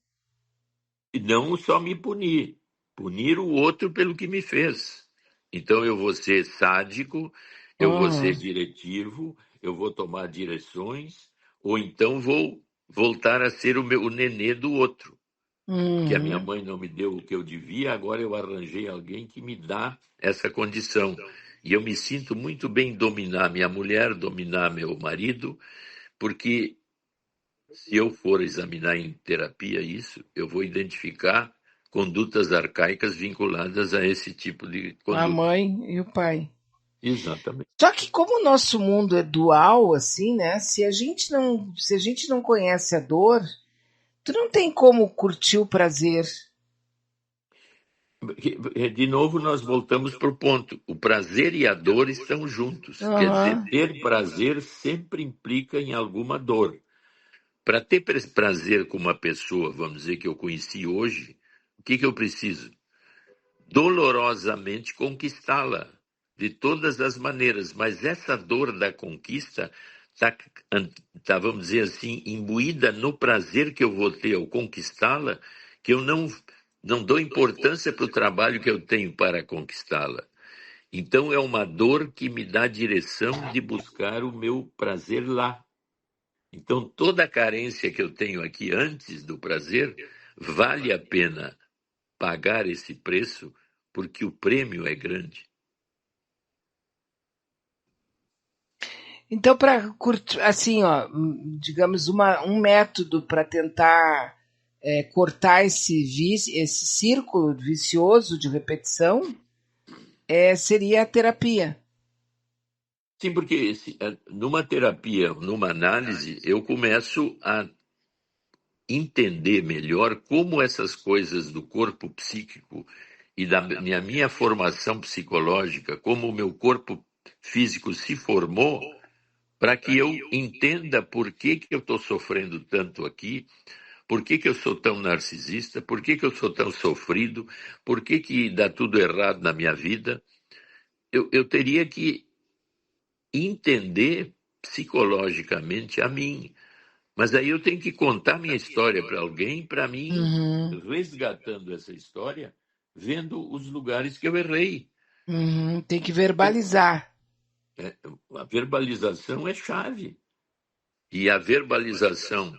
E não só me punir, punir o outro pelo que me fez. Então eu vou ser sádico, eu vou ser diretivo, eu vou tomar direções, ou então vou voltar a ser o nenê do outro. Porque a minha mãe não me deu o que eu devia, agora eu arranjei alguém que me dá essa condição. E eu me sinto muito bem em dominar minha mulher, dominar meu marido, porque se eu for examinar em terapia isso, eu vou identificar condutas arcaicas vinculadas a esse tipo de conduta. A mãe e o pai. Exatamente. Só que como o nosso mundo é dual, assim, né? Se a gente não conhece a dor, tu não tem como curtir o prazer. De novo, nós voltamos para o ponto. O prazer e a dor estão juntos. Quer dizer, ter prazer sempre implica em alguma dor. Para ter prazer com uma pessoa, vamos dizer, que eu conheci hoje, o que eu preciso? Dolorosamente conquistá-la, de todas as maneiras. Mas essa dor da conquista está, vamos dizer assim, imbuída no prazer que eu vou ter ao conquistá-la, que eu não dou importância para o trabalho que eu tenho para conquistá-la. Então, é uma dor que me dá a direção de buscar o meu prazer lá. Então, toda a carência que eu tenho aqui antes do prazer, vale a pena pagar esse preço, porque o prêmio é grande. Então, para curtir, assim, ó, digamos, um método para tentar cortar esse círculo vicioso de repetição seria a terapia. Sim, porque numa terapia, numa análise, eu começo a entender melhor como essas coisas do corpo psíquico e da minha formação psicológica, como o meu corpo físico se formou, para que eu entenda por que eu estou sofrendo tanto aqui, por que eu sou tão narcisista, por que eu sou tão sofrido, por que dá tudo errado na minha vida. Eu teria que entender psicologicamente a mim. Mas aí eu tenho que contar minha história para alguém, para mim, resgatando essa história, vendo os lugares que eu errei. Tem que verbalizar. A verbalização é chave. E a verbalização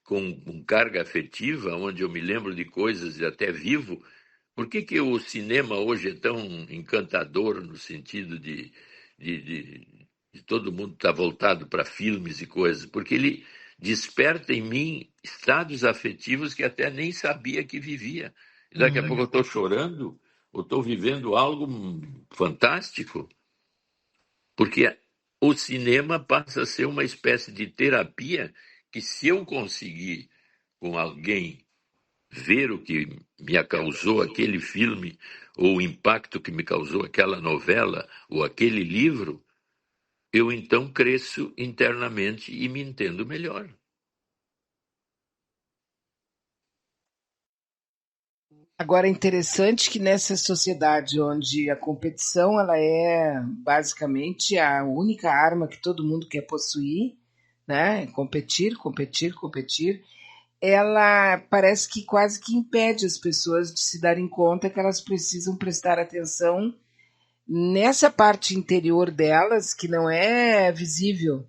com carga afetiva, onde eu me lembro de coisas e até vivo. Por que o cinema hoje é tão encantador no sentido de todo mundo estar voltado para filmes e coisas? Porque ele desperta em mim estados afetivos que até nem sabia que vivia. E daqui a pouco eu estou chorando, ou estou vivendo algo fantástico, porque o cinema passa a ser uma espécie de terapia que, se eu conseguir com alguém ver o que me causou aquele filme, ou o impacto que me causou aquela novela, ou aquele livro, eu então cresço internamente e me entendo melhor. Agora, é interessante que nessa sociedade onde a competição ela é basicamente a única arma que todo mundo quer possuir, né? Competir, competir, competir, ela parece que quase que impede as pessoas de se darem conta que elas precisam prestar atenção nessa parte interior delas que não é visível.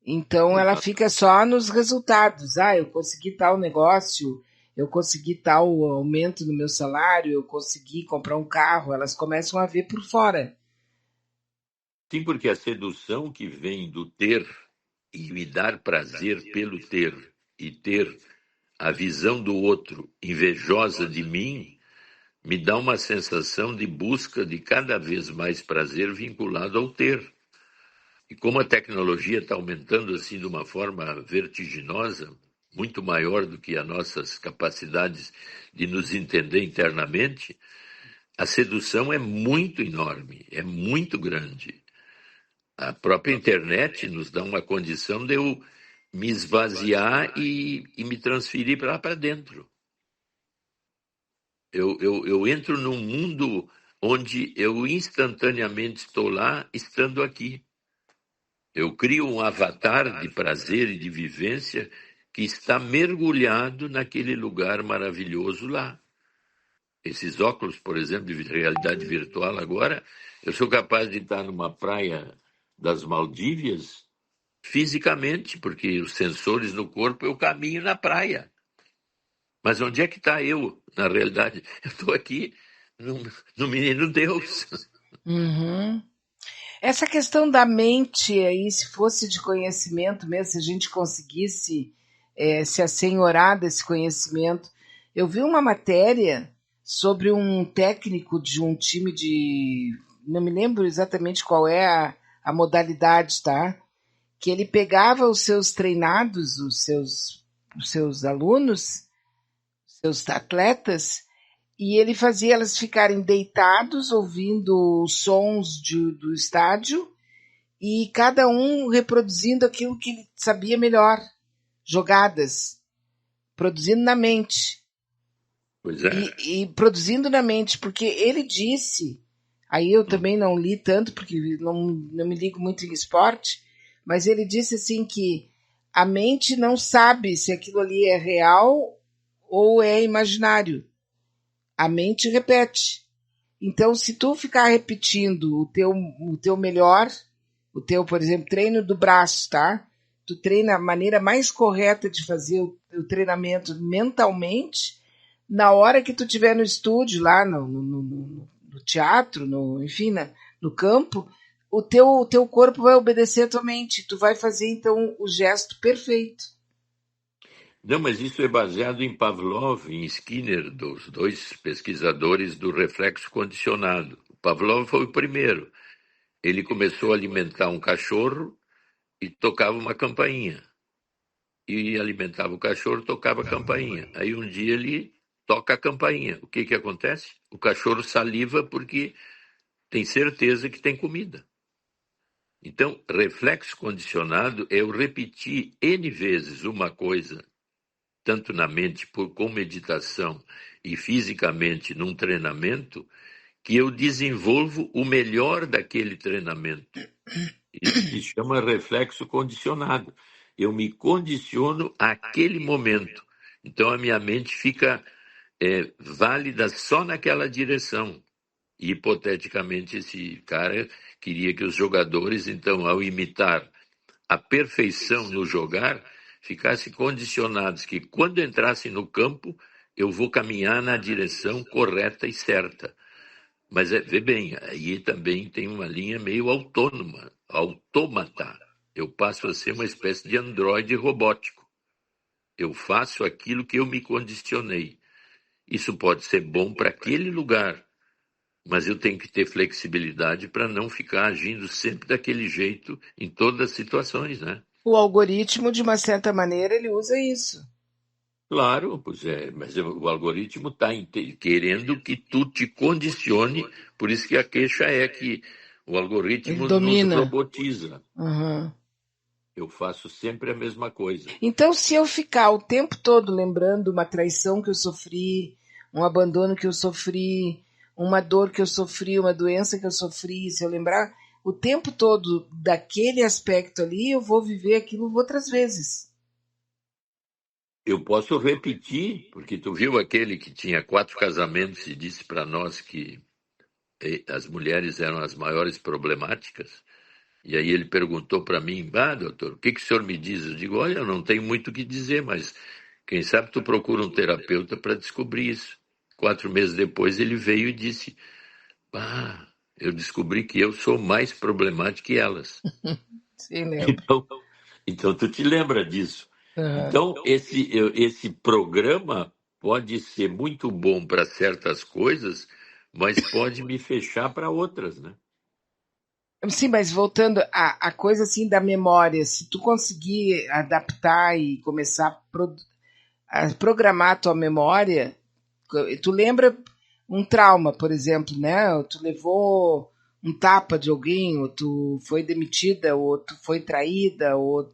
Então ela fica só nos resultados. Eu consegui tal negócio, eu consegui tal aumento no meu salário, eu consegui comprar um carro. Elas começam a ver por fora. Sim, porque a sedução que vem do ter e me dar prazer pelo ter e ter a visão do outro invejosa de mim, me dá uma sensação de busca de cada vez mais prazer vinculado ao ter. E como a tecnologia está aumentando assim de uma forma vertiginosa, muito maior do que as nossas capacidades de nos entender internamente, a sedução é muito enorme, é muito grande. A própria internet nos dá uma condição de eu me esvaziar e me transferir lá para dentro. Eu entro num mundo onde eu instantaneamente estou lá, estando aqui. Eu crio um avatar de prazer e de vivência que está mergulhado naquele lugar maravilhoso lá. Esses óculos, por exemplo, de realidade virtual agora, eu sou capaz de estar numa praia das Maldívias fisicamente, porque os sensores no corpo eu caminho na praia. Mas onde é que está eu, na realidade? Eu estou aqui no Menino Deus. Essa questão da mente aí, se fosse de conhecimento mesmo, se a gente conseguisse se assenhorar desse conhecimento. Eu vi uma matéria sobre um técnico de um time de. Não me lembro exatamente qual é a modalidade, tá? Que ele pegava os seus treinados, os seus alunos, seus atletas, e ele fazia elas ficarem deitados, ouvindo os sons do estádio, e cada um reproduzindo aquilo que ele sabia melhor, jogadas, produzindo na mente. Pois é. E produzindo na mente, porque ele disse, aí eu também não li tanto, porque não me ligo muito em esporte, mas ele disse assim que a mente não sabe se aquilo ali é real ou é imaginário. A mente repete. Então, se tu ficar repetindo o teu melhor, o teu, por exemplo, treino do braço, tá? Tu treina a maneira mais correta de fazer o treinamento mentalmente, na hora que tu estiver no estúdio, lá no teatro, enfim, no campo, o teu corpo vai obedecer a tua mente. Tu vai fazer, então, o gesto perfeito. Não, mas isso é baseado em Pavlov e em Skinner, dos dois pesquisadores do reflexo condicionado. O Pavlov foi o primeiro. Ele começou a alimentar um cachorro e tocava uma campainha. E alimentava o cachorro, tocava a campainha. Aí um dia ele toca a campainha. O que acontece? O cachorro saliva porque tem certeza que tem comida. Então, reflexo condicionado é eu repetir N vezes uma coisa, tanto na mente com meditação e fisicamente num treinamento, que eu desenvolvo o melhor daquele treinamento. Isso se chama reflexo condicionado. Eu me condiciono àquele momento. Então, a minha mente fica válida só naquela direção. E, hipoteticamente, esse cara queria que os jogadores, então, ao imitar a perfeição no jogar, ficassem condicionados que, quando entrassem no campo, eu vou caminhar na direção correta e certa. Mas, vê bem, aí também tem uma linha meio autônoma, autômata. Eu passo a ser uma espécie de androide robótico. Eu faço aquilo que eu me condicionei. Isso pode ser bom para aquele lugar, mas eu tenho que ter flexibilidade para não ficar agindo sempre daquele jeito em todas as situações, né? O algoritmo, de uma certa maneira, ele usa isso. Claro, pois é, mas o algoritmo está querendo que tu te condicione, por isso que a queixa é que o algoritmo Ele nos domina. robotiza. Uhum. Eu faço sempre a mesma coisa. Então, se eu ficar o tempo todo lembrando uma traição que eu sofri, um abandono que eu sofri, uma dor que eu sofri, uma doença que eu sofri, se eu lembrar o tempo todo daquele aspecto ali, eu vou viver aquilo outras vezes. Eu posso repetir, porque tu viu aquele que tinha 4 casamentos e disse para nós que as mulheres eram as maiores problemáticas. E aí ele perguntou para mim, doutor, o que o senhor me diz? Eu digo, olha, eu não tenho muito o que dizer, mas quem sabe tu procura um terapeuta para descobrir isso. 4 meses depois ele veio e disse, eu descobri que eu sou mais problemático que elas. Sim, lembro. Então tu te lembra disso. Uhum. Então esse programa pode ser muito bom para certas coisas, mas pode me fechar para outras, né? Sim, mas voltando à coisa assim da memória, se tu conseguir adaptar e começar a programar a tua memória, tu lembra um trauma, por exemplo, né? Tu levou um tapa de alguém, ou tu foi demitida, ou tu foi traída, ou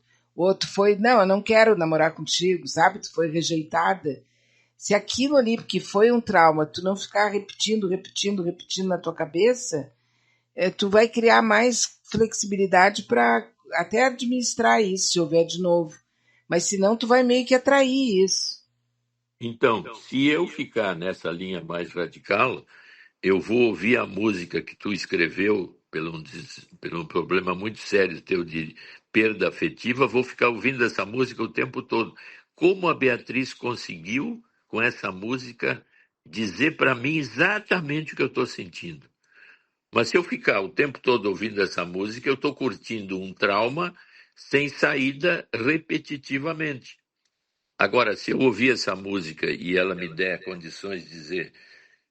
tu foi, não, eu não quero namorar contigo, sabe? Tu foi rejeitada. Se aquilo ali, que foi um trauma, tu não ficar repetindo na tua cabeça, tu vai criar mais flexibilidade para até administrar isso, se houver de novo. Mas senão tu vai meio que atrair isso. Então, se eu ficar nessa linha mais radical, eu vou ouvir a música que tu escreveu pelo problema muito sério teu de perda afetiva, vou ficar ouvindo essa música o tempo todo. Como a Beatriz conseguiu, com essa música, dizer para mim exatamente o que eu estou sentindo? Mas se eu ficar o tempo todo ouvindo essa música, eu estou curtindo um trauma sem saída repetitivamente. Agora, se eu ouvir essa música e ela me der condições de dizer,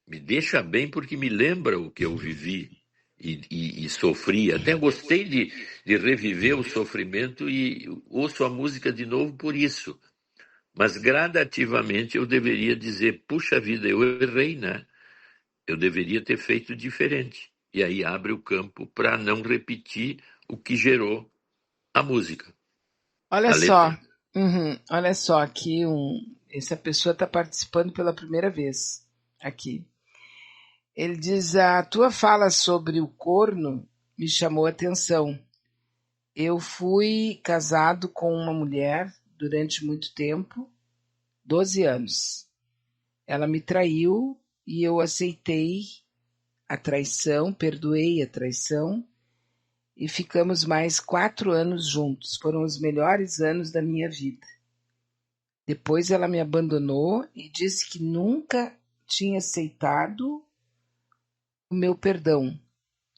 me deixa bem porque me lembra o que eu vivi e sofri. Até gostei de reviver o sofrimento e ouço a música de novo por isso. Mas gradativamente eu deveria dizer, puxa vida, eu errei, né? Eu deveria ter feito diferente. E aí abre o campo para não repetir o que gerou a música. Olha a só, letra. olha só, aqui essa pessoa está participando pela primeira vez aqui. Ele diz, a tua fala sobre o corno me chamou a atenção. Eu fui casado com uma mulher durante muito tempo, 12 anos. Ela me traiu e eu aceitei a traição, perdoei a traição e ficamos mais 4 anos juntos. Foram os melhores anos da minha vida. Depois ela me abandonou e disse que nunca tinha aceitado o meu perdão,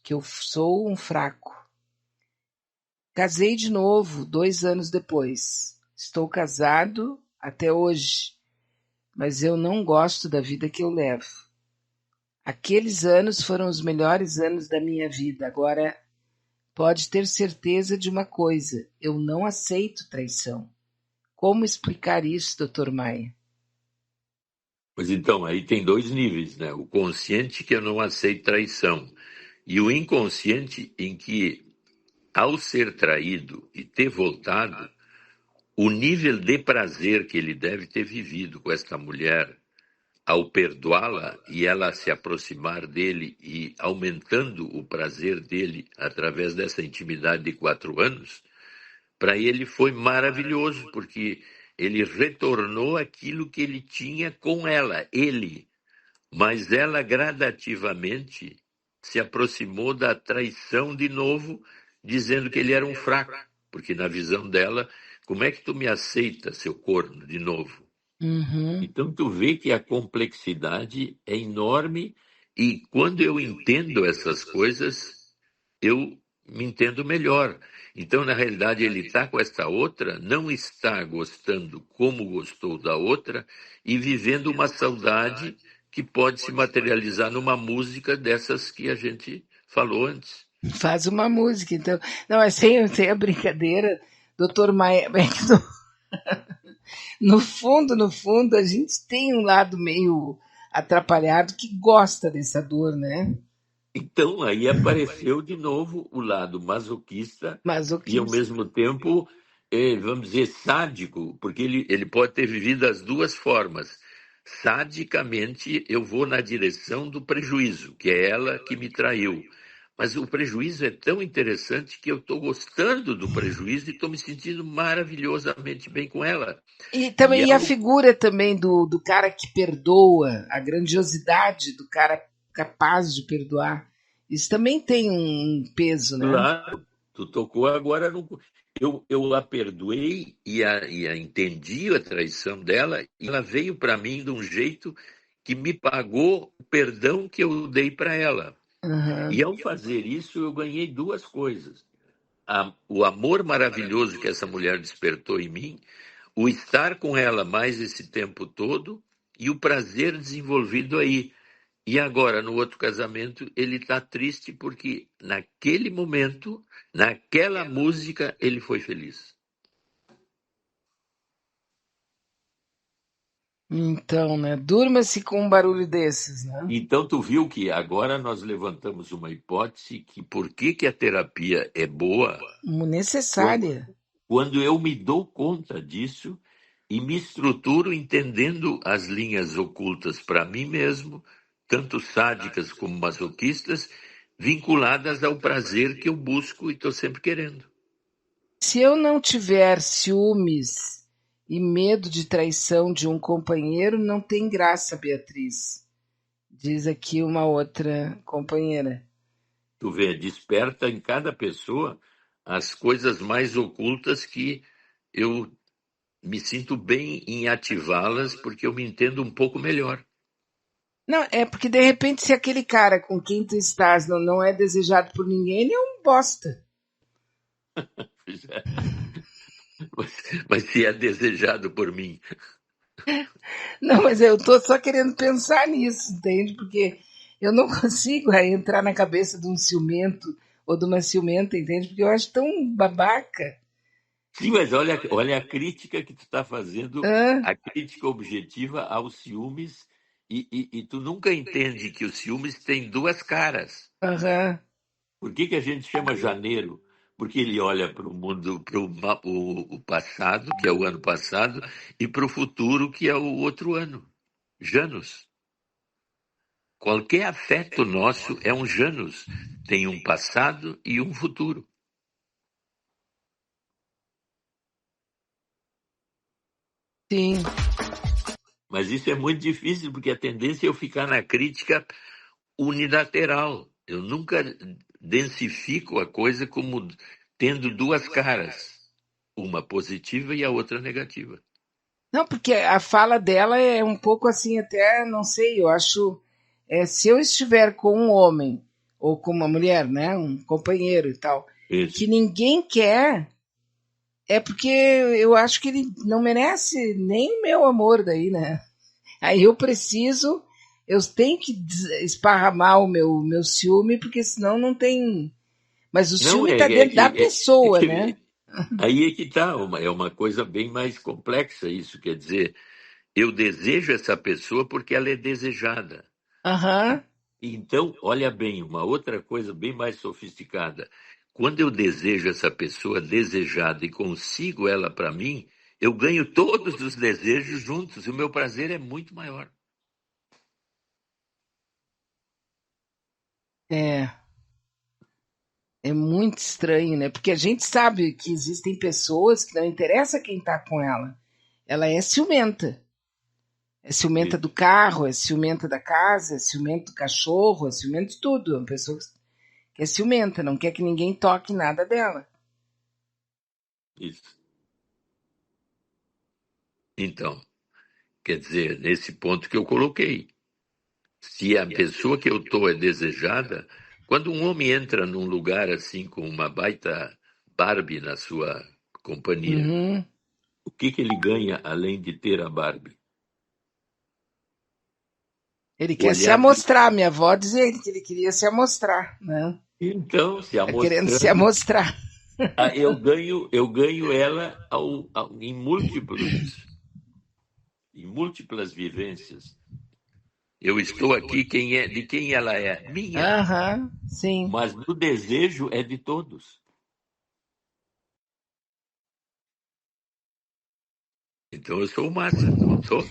que eu sou um fraco. Casei de novo 2 anos depois. Estou casado até hoje, mas eu não gosto da vida que eu levo. Aqueles anos foram os melhores anos da minha vida. Agora, pode ter certeza de uma coisa, eu não aceito traição. Como explicar isso, Dr. Maia? Mas então, aí tem 2 níveis, né? O consciente que eu não aceito traição e o inconsciente em que ao ser traído e ter voltado, o nível de prazer que ele deve ter vivido com esta mulher, ao perdoá-la e ela se aproximar dele e aumentando o prazer dele através dessa intimidade de 4 anos, para ele foi maravilhoso, porque ele retornou aquilo que ele tinha com ela, ele. Mas ela gradativamente se aproximou da traição de novo, dizendo que ele era um fraco, porque na visão dela, como é que tu me aceita, seu corno, de novo? Uhum. Então tu vê que a complexidade é enorme e quando eu entendo essas coisas, eu me entendo melhor. Então, na realidade, ele está com esta outra, não está gostando como gostou da outra e vivendo uma saudade que pode se materializar numa música dessas que a gente falou antes. Faz uma música, então. Não, mas sem a brincadeira, doutor Maia, no fundo, a gente tem um lado meio atrapalhado que gosta dessa dor, né? Então, aí apareceu de novo o lado masoquista e, ao Masoquista. mesmo tempo, vamos dizer, sádico, porque ele pode ter vivido as duas formas. Sadicamente, eu vou na direção do prejuízo, que é ela que me traiu. Mas o prejuízo é tão interessante que eu estou gostando do prejuízo e estou me sentindo maravilhosamente bem com ela. E E também a figura também do cara que perdoa, a grandiosidade do cara capaz de perdoar. Isso também tem um peso, né? claro, tu tocou agora no. Eu a perdoei e a entendi a traição dela, e ela veio para mim de um jeito que me pagou o perdão que eu dei para ela. Uhum. E ao fazer isso, eu ganhei duas coisas. O amor maravilhoso que essa mulher despertou em mim, o estar com ela mais esse tempo todo e o prazer desenvolvido aí. E agora, no outro casamento, ele está triste porque naquele momento, naquela música, ele foi feliz. Então, né? Durma-se com um barulho desses, né? Então, tu viu que agora nós levantamos uma hipótese que por que a terapia é boa Necessária. quando eu me dou conta disso e me estruturo entendendo as linhas ocultas para mim mesmo, tanto sádicas como masoquistas, vinculadas ao prazer que eu busco e estou sempre querendo. Se eu não tiver ciúmes e medo de traição de um companheiro, não tem graça, Beatriz. Diz aqui uma outra companheira. Tu vê, desperta em cada pessoa as coisas mais ocultas que eu me sinto bem em ativá-las porque eu me entendo um pouco melhor. Não, é porque de repente, se aquele cara com quem tu estás não é desejado por ninguém, ele é um bosta. Mas se é desejado por mim. Não, mas eu tô só querendo pensar nisso, entende? Porque eu não consigo entrar na cabeça de um ciumento ou de uma ciumenta, entende? Porque eu acho tão babaca. Sim, mas olha a crítica que tu está fazendo, Ah, a crítica objetiva aos ciúmes, e tu nunca entende que os ciúmes têm duas caras. aham. Por que a gente chama janeiro? Porque ele olha para o mundo, para o passado, que é o ano passado, e para o futuro, que é o outro ano. Janus. Qualquer afeto nosso é um Janus. Tem um passado e um futuro. Sim. Mas isso é muito difícil, porque a tendência é eu ficar na crítica unilateral. Eu nunca densifico a coisa como tendo duas caras, uma positiva e a outra negativa. Não, porque a fala dela é um pouco assim, até, não sei, eu acho. Se eu estiver com um homem ou com uma mulher, né, um companheiro e tal, que Isso. ninguém quer, é porque eu acho que ele não merece nem o meu amor daí, né? Aí eu tenho que esparramar o meu ciúme, porque senão não tem. Mas o Não, ciúme está dentro da pessoa, né? aí é que está, é uma coisa bem mais complexa isso, quer dizer, eu desejo essa pessoa porque ela é desejada. Aham. Então, olha bem, uma outra coisa bem mais sofisticada. Quando eu desejo essa pessoa desejada e consigo ela para mim, eu ganho todos os desejos juntos. O meu prazer é muito maior. É muito estranho, né? Porque a gente sabe que existem pessoas que não interessa quem tá com ela. Ela é ciumenta. É ciumenta do carro, é ciumenta da casa, é ciumenta do cachorro, é ciumenta de tudo. É uma pessoa que é ciumenta, não quer que ninguém toque nada dela. Isso. Então, quer dizer, nesse ponto que eu coloquei. Se a pessoa que eu estou é desejada, quando um homem entra num lugar assim com uma baita Barbie na sua companhia, o que ele ganha além de ter a Barbie? Ele quer se amostrar. Minha avó dizia que ele queria se amostrar, né? Então, se Tá querendo se amostrar. Eu ganho ela em múltiplas vivências. Eu estou aqui, de quem ela é? Minha. Sim. Mas no desejo é de todos. Então eu sou o máximo, não sou?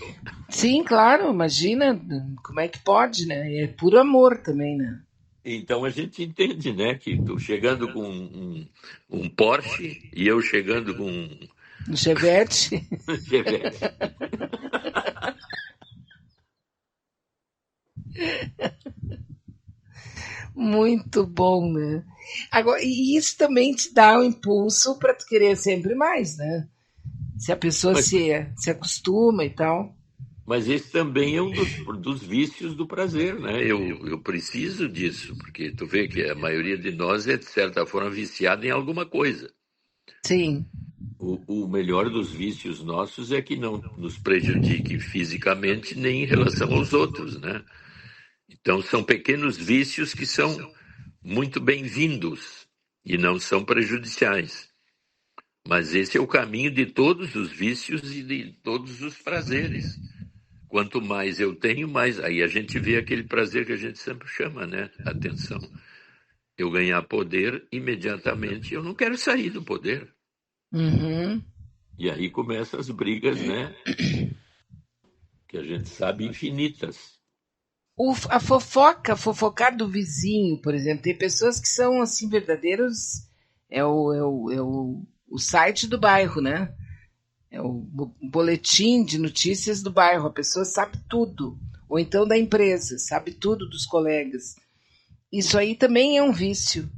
Sim, claro, imagina como é que pode, né? É puro amor também, né? Então a gente entende, né? Que estou chegando com um Porsche e eu chegando com um Chevette. Chevette. Muito bom, né? Agora, e isso também te dá um impulso para tu querer sempre mais, né? Se a pessoa se acostuma e tal. Mas esse também é um dos vícios do prazer, né? Eu preciso disso, porque tu vê que a maioria de nós é, de certa forma, viciada em alguma coisa. Sim. O melhor dos vícios nossos é que não nos prejudique fisicamente nem em relação aos outros, né? Então, são pequenos vícios que são muito bem-vindos e não são prejudiciais. Mas esse é o caminho de todos os vícios e de todos os prazeres. Quanto mais eu tenho, mais. Aí a gente vê aquele prazer que a gente sempre chama, né? Atenção. Eu ganhar poder, imediatamente eu não quero sair do poder. E aí começam as brigas, né? Que a gente sabe infinitas. A fofocar do vizinho, por exemplo. Tem pessoas que são, assim, verdadeiros. É o site do bairro, né? É o boletim de notícias do bairro. A pessoa sabe tudo. Ou então da empresa, sabe tudo dos colegas. Isso aí também é um vício.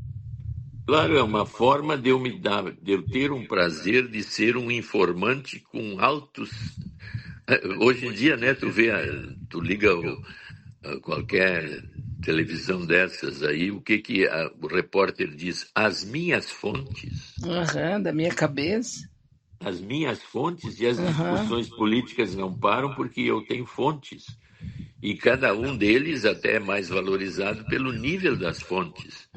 Claro, é uma forma de eu ter um prazer de ser um informante com altos. Hoje em dia, né? Tu liga qualquer televisão dessas aí, o que o repórter diz? As minhas fontes. Da minha cabeça. As minhas fontes e as discussões políticas não param porque eu tenho fontes. E cada um deles até é mais valorizado pelo nível das fontes.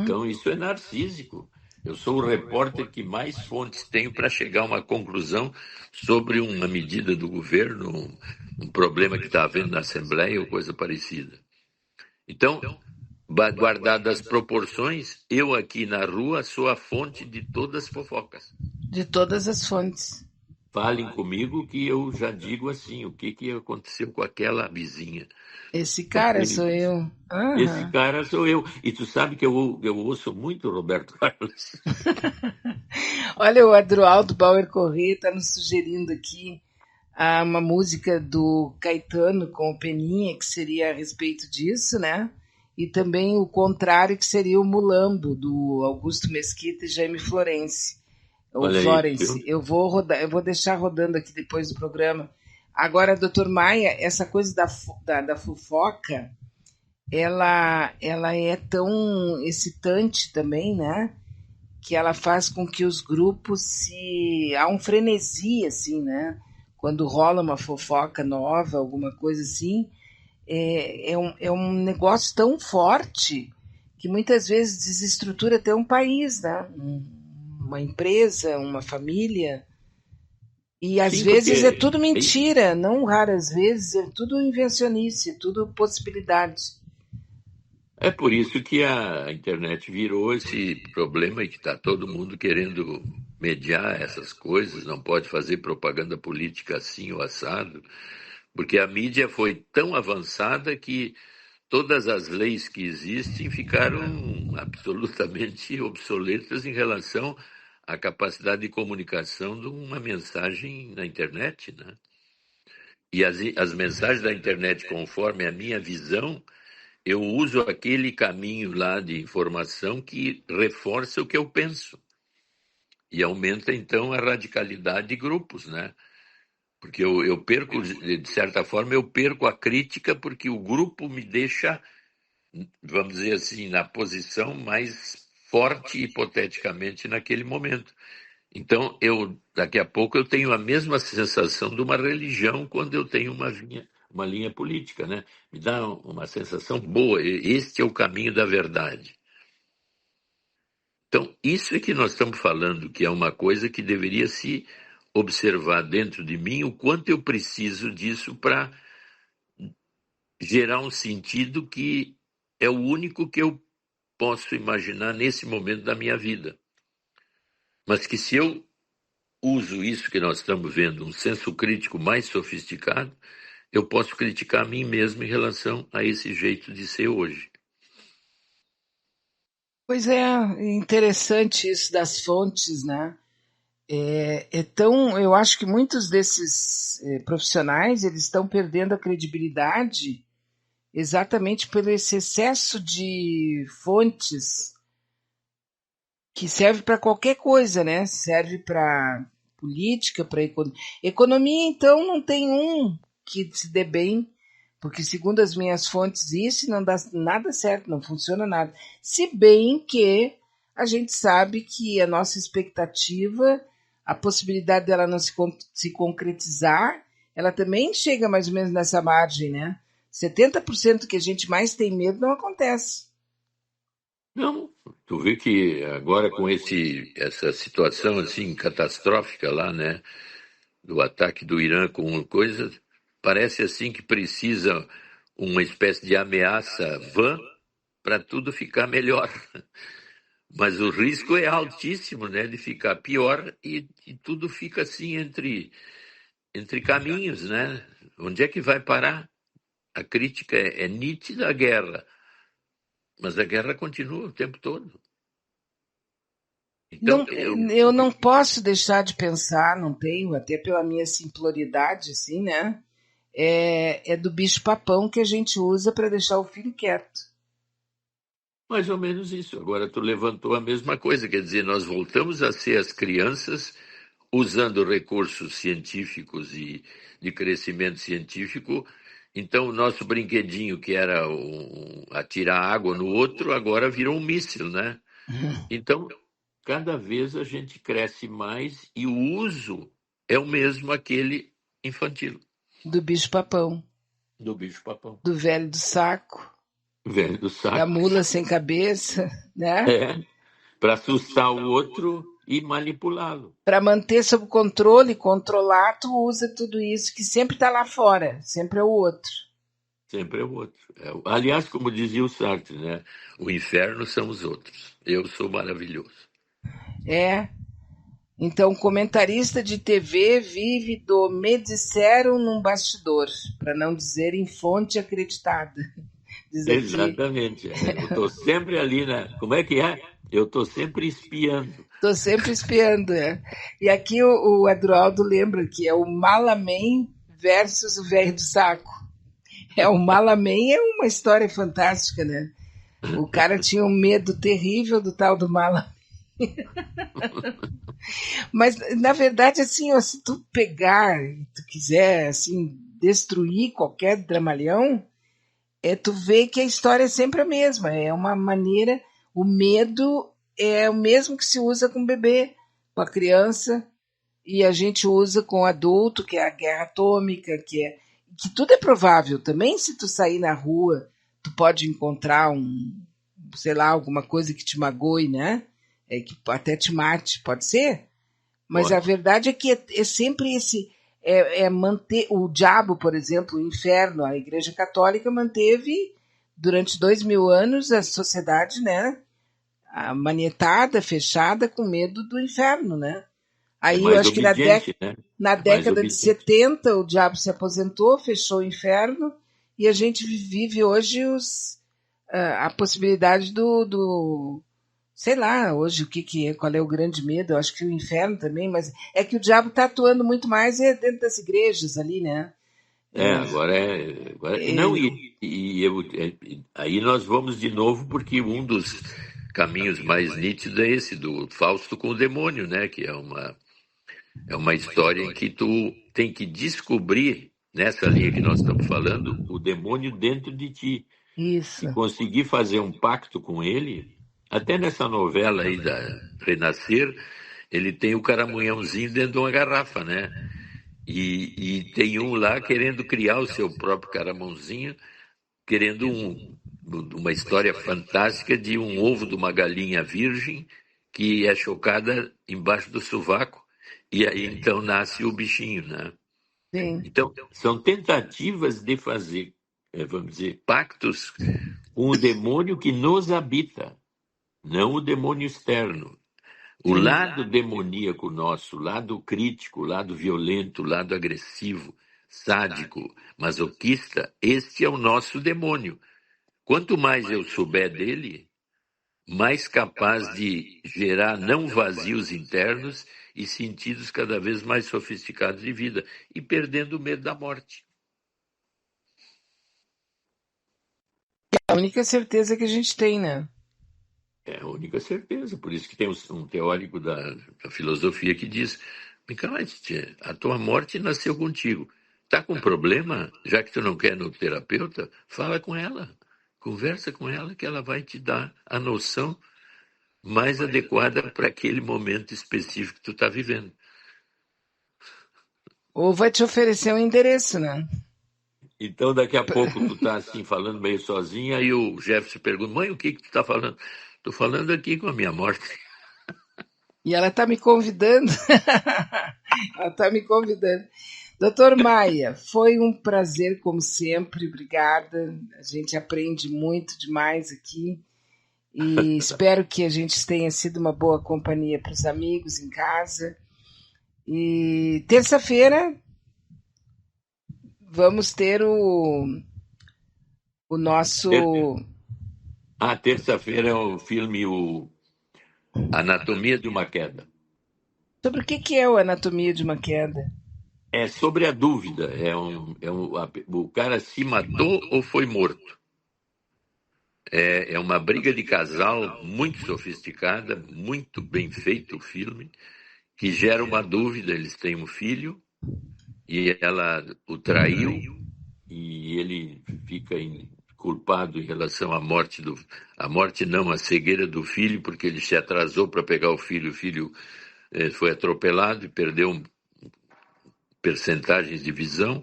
Então, isso é narcísico. Eu sou o repórter que mais fontes tenho para chegar a uma conclusão sobre uma medida do governo, um problema que está havendo na Assembleia ou coisa parecida. Então, guardadas as proporções, eu aqui na rua sou a fonte de todas as fofocas. De todas as fontes. Falem comigo que eu já digo assim, o que aconteceu com aquela vizinha. Esse cara sou eu. Esse cara sou eu. E tu sabe que eu ouço muito o Roberto Carlos. Olha, o Adroaldo Bauer Corrêa está nos sugerindo aqui uma música do Caetano com o Peninha, que seria a respeito disso, né? E também o contrário, que seria o Mulambo, do Augusto Mesquita e Jaime Florence. Florence. Eu vou deixar rodando aqui depois do programa. Agora, doutor Maia, essa coisa da fofoca, ela é tão excitante também, né? Que ela faz com que os grupos há um frenesi, assim, né? Quando rola uma fofoca nova, alguma coisa assim, é um negócio tão forte que muitas vezes desestrutura até um país, né? Uma empresa, uma família. E às vezes é tudo mentira, não raras vezes é tudo invencionice, tudo possibilidade. É por isso que a internet virou esse problema e que está todo mundo querendo mediar essas coisas, não pode fazer propaganda política assim ou assado, porque a mídia foi tão avançada que todas as leis que existem ficaram absolutamente obsoletas em relação à capacidade de comunicação de uma mensagem na internet, né? E as mensagens da internet, conforme a minha visão, eu uso aquele caminho lá de informação que reforça o que eu penso e aumenta, então, a radicalidade de grupos, né? Porque eu perco, de certa forma, eu perco a crítica porque o grupo me deixa, vamos dizer assim, na posição mais forte, hipoteticamente, naquele momento. Então, daqui a pouco eu tenho a mesma sensação de uma religião quando eu tenho uma linha política, né? Me dá uma sensação boa. Este é o caminho da verdade. Então, isso é que nós estamos falando, que é uma coisa que deveria se observar dentro de mim, o quanto eu preciso disso para gerar um sentido que é o único que eu posso imaginar nesse momento da minha vida. Mas que se eu uso isso que nós estamos vendo, um senso crítico mais sofisticado, eu posso criticar a mim mesmo em relação a esse jeito de ser hoje. Pois é, interessante isso das fontes, né? Eu acho que muitos desses profissionais eles estão perdendo a credibilidade exatamente pelo esse excesso de fontes que serve para qualquer coisa, né? Serve para política, para economia, então não tem um que se dê bem, porque segundo as minhas fontes isso não dá nada certo, não funciona nada. Se bem que a gente sabe que a nossa expectativa, a possibilidade dela não se concretizar, ela também chega mais ou menos nessa margem, né? 70% que a gente mais tem medo não acontece. Não, tu vê que agora com essa situação assim catastrófica lá, né, do ataque do Irã com coisas, parece assim que precisa uma espécie de ameaça vã para tudo ficar melhor. Mas o risco é altíssimo, né, de ficar pior e tudo fica assim entre caminhos, né? Onde é que vai parar? A crítica é nítida à guerra, mas a guerra continua o tempo todo. Então, Não, eu não posso deixar de pensar, não tenho, até pela minha simploriedade, assim, né? É do bicho-papão que a gente usa para deixar o filho quieto. mais ou menos isso. Agora tu levantou a mesma coisa, quer dizer, nós voltamos a ser as crianças usando recursos científicos e de crescimento científico. Então, o nosso brinquedinho, que era atirar água no outro, agora virou um míssil, né? Então, cada vez a gente cresce mais e o uso é o mesmo aquele infantil. Do bicho-papão. Do bicho-papão. Do velho do saco. Velho do saco. Da mula sem cabeça, né? Para assustar o outro e manipulá-lo. Para manter sob controle, controlar, tu usa tudo isso que sempre está lá fora, sempre é o outro. Sempre é o outro. Aliás, como dizia o Sartre, né? O inferno são os outros. Eu sou maravilhoso. Então, comentarista de TV vive do me disseram num bastidor, para não dizer em fonte acreditada. Diz aqui. Exatamente. Eu estou sempre ali, né? Como é que é? Eu estou sempre espiando. Estou sempre espiando, E aqui o Adroaldo lembra que é o Malamém versus o velho do saco. O Malamém é uma história fantástica, né? O cara tinha um medo terrível do tal do Malamém. Mas, na verdade, assim, ó, se tu pegar e tu quiser, assim, destruir qualquer dramalhão, tu vê que a história é sempre a mesma. É uma maneira... O medo é o mesmo que se usa com o bebê, com a criança, e a gente usa com o adulto, que é a guerra atômica, que tudo é provável. Também, se tu sair na rua, tu pode encontrar alguma coisa que te magoe, né? Que até te mate, pode ser? Mas pode. A verdade é que é sempre esse... manter o diabo, por exemplo, o inferno, a Igreja Católica manteve durante 2000 anos, a sociedade, né, manietada, fechada, com medo do inferno, né? Aí eu acho que né? na década de 70 o diabo se aposentou, fechou o inferno, e a gente vive hoje a possibilidade sei lá, hoje qual é o grande medo? Eu acho que o inferno também, mas é que o diabo está atuando muito mais dentro das igrejas ali, né? Agora não, aí nós vamos de novo, porque um dos caminhos mais nítidos é esse, do Fausto com o demônio, né? Que é uma história em que tu tem que descobrir, nessa linha que nós estamos falando, o demônio dentro de ti. Isso. E conseguir fazer um pacto com ele. Até nessa novela aí da Renascer, ele tem o caramunhãozinho dentro de uma garrafa, né? E tem um lá querendo criar o seu próprio caramãozinho, querendo uma história fantástica de um ovo de uma galinha virgem que é chocada embaixo do sovaco, e aí então nasce o bichinho, né? Sim. Então, são tentativas de fazer, vamos dizer, pactos com o demônio que nos habita, não o demônio externo. O lado demoníaco nosso, o lado crítico, o lado violento, o lado agressivo, sádico, masoquista, este é o nosso demônio. Quanto mais eu souber dele, mais capaz de gerar não vazios internos e sentidos cada vez mais sofisticados de vida, e perdendo o medo da morte. É a única certeza que a gente tem, né? É a única certeza. Por isso que tem um teórico da filosofia que diz: a tua morte nasceu contigo. Está com problema? Já que tu não quer no terapeuta, fala com ela. Conversa com ela, que ela vai te dar a noção mais adequada para aquele momento específico que tu está vivendo. Ou vai te oferecer um endereço, né? Então, daqui a pouco tu tá assim, falando meio sozinha, aí o Jefferson pergunta: mãe, o que tu tá falando? Tô falando aqui com a minha morte. E ela tá me convidando. Ela tá me convidando. Doutor Maia, foi um prazer, como sempre, obrigada. A gente aprende muito demais aqui. E espero que a gente tenha sido uma boa companhia para os amigos em casa. E terça-feira vamos ter o nosso... Terça-feira é o filme Anatomia de uma Queda. Sobre o que é o Anatomia de uma Queda? É sobre a dúvida. O cara se matou ou foi morto? É uma briga de casal muito sofisticada, muito bem feito o filme, que gera uma dúvida. Eles têm um filho e ela o traiu e ele fica culpado em relação à morte a cegueira do filho, porque ele se atrasou para pegar o filho foi atropelado e perdeu percentagens de visão.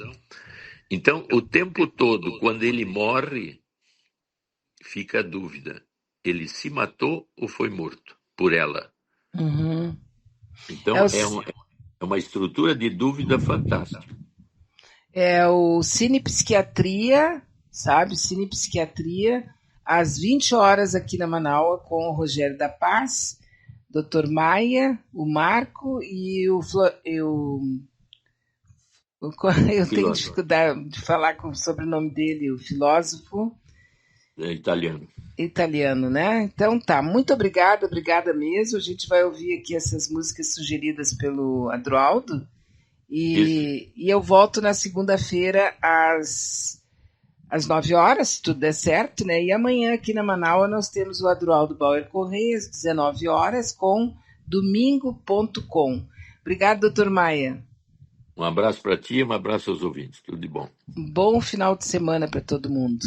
Então, o tempo todo, quando ele morre, fica a dúvida: ele se matou ou foi morto por ela? Uhum. Então, é uma estrutura de dúvida fantástica. É o Cine Psiquiatria, sabe? Cine Psiquiatria, às 20 horas aqui na Manaus, com o Rogério da Paz, Dr. Maia, o Marco e eu tenho dificuldade de falar sobre o nome dele, o filósofo. É italiano. Italiano, né? Então tá, muito obrigada mesmo. A gente vai ouvir aqui essas músicas sugeridas pelo Adroaldo. E eu volto na segunda-feira às 9 horas, se tudo der certo, né? E amanhã aqui na Manaus nós temos o Adroaldo Bauer Correia, às 19 horas, com domingo.com. Obrigado, doutor Maia. Um abraço para ti e um abraço aos ouvintes. Tudo de bom. Bom final de semana para todo mundo.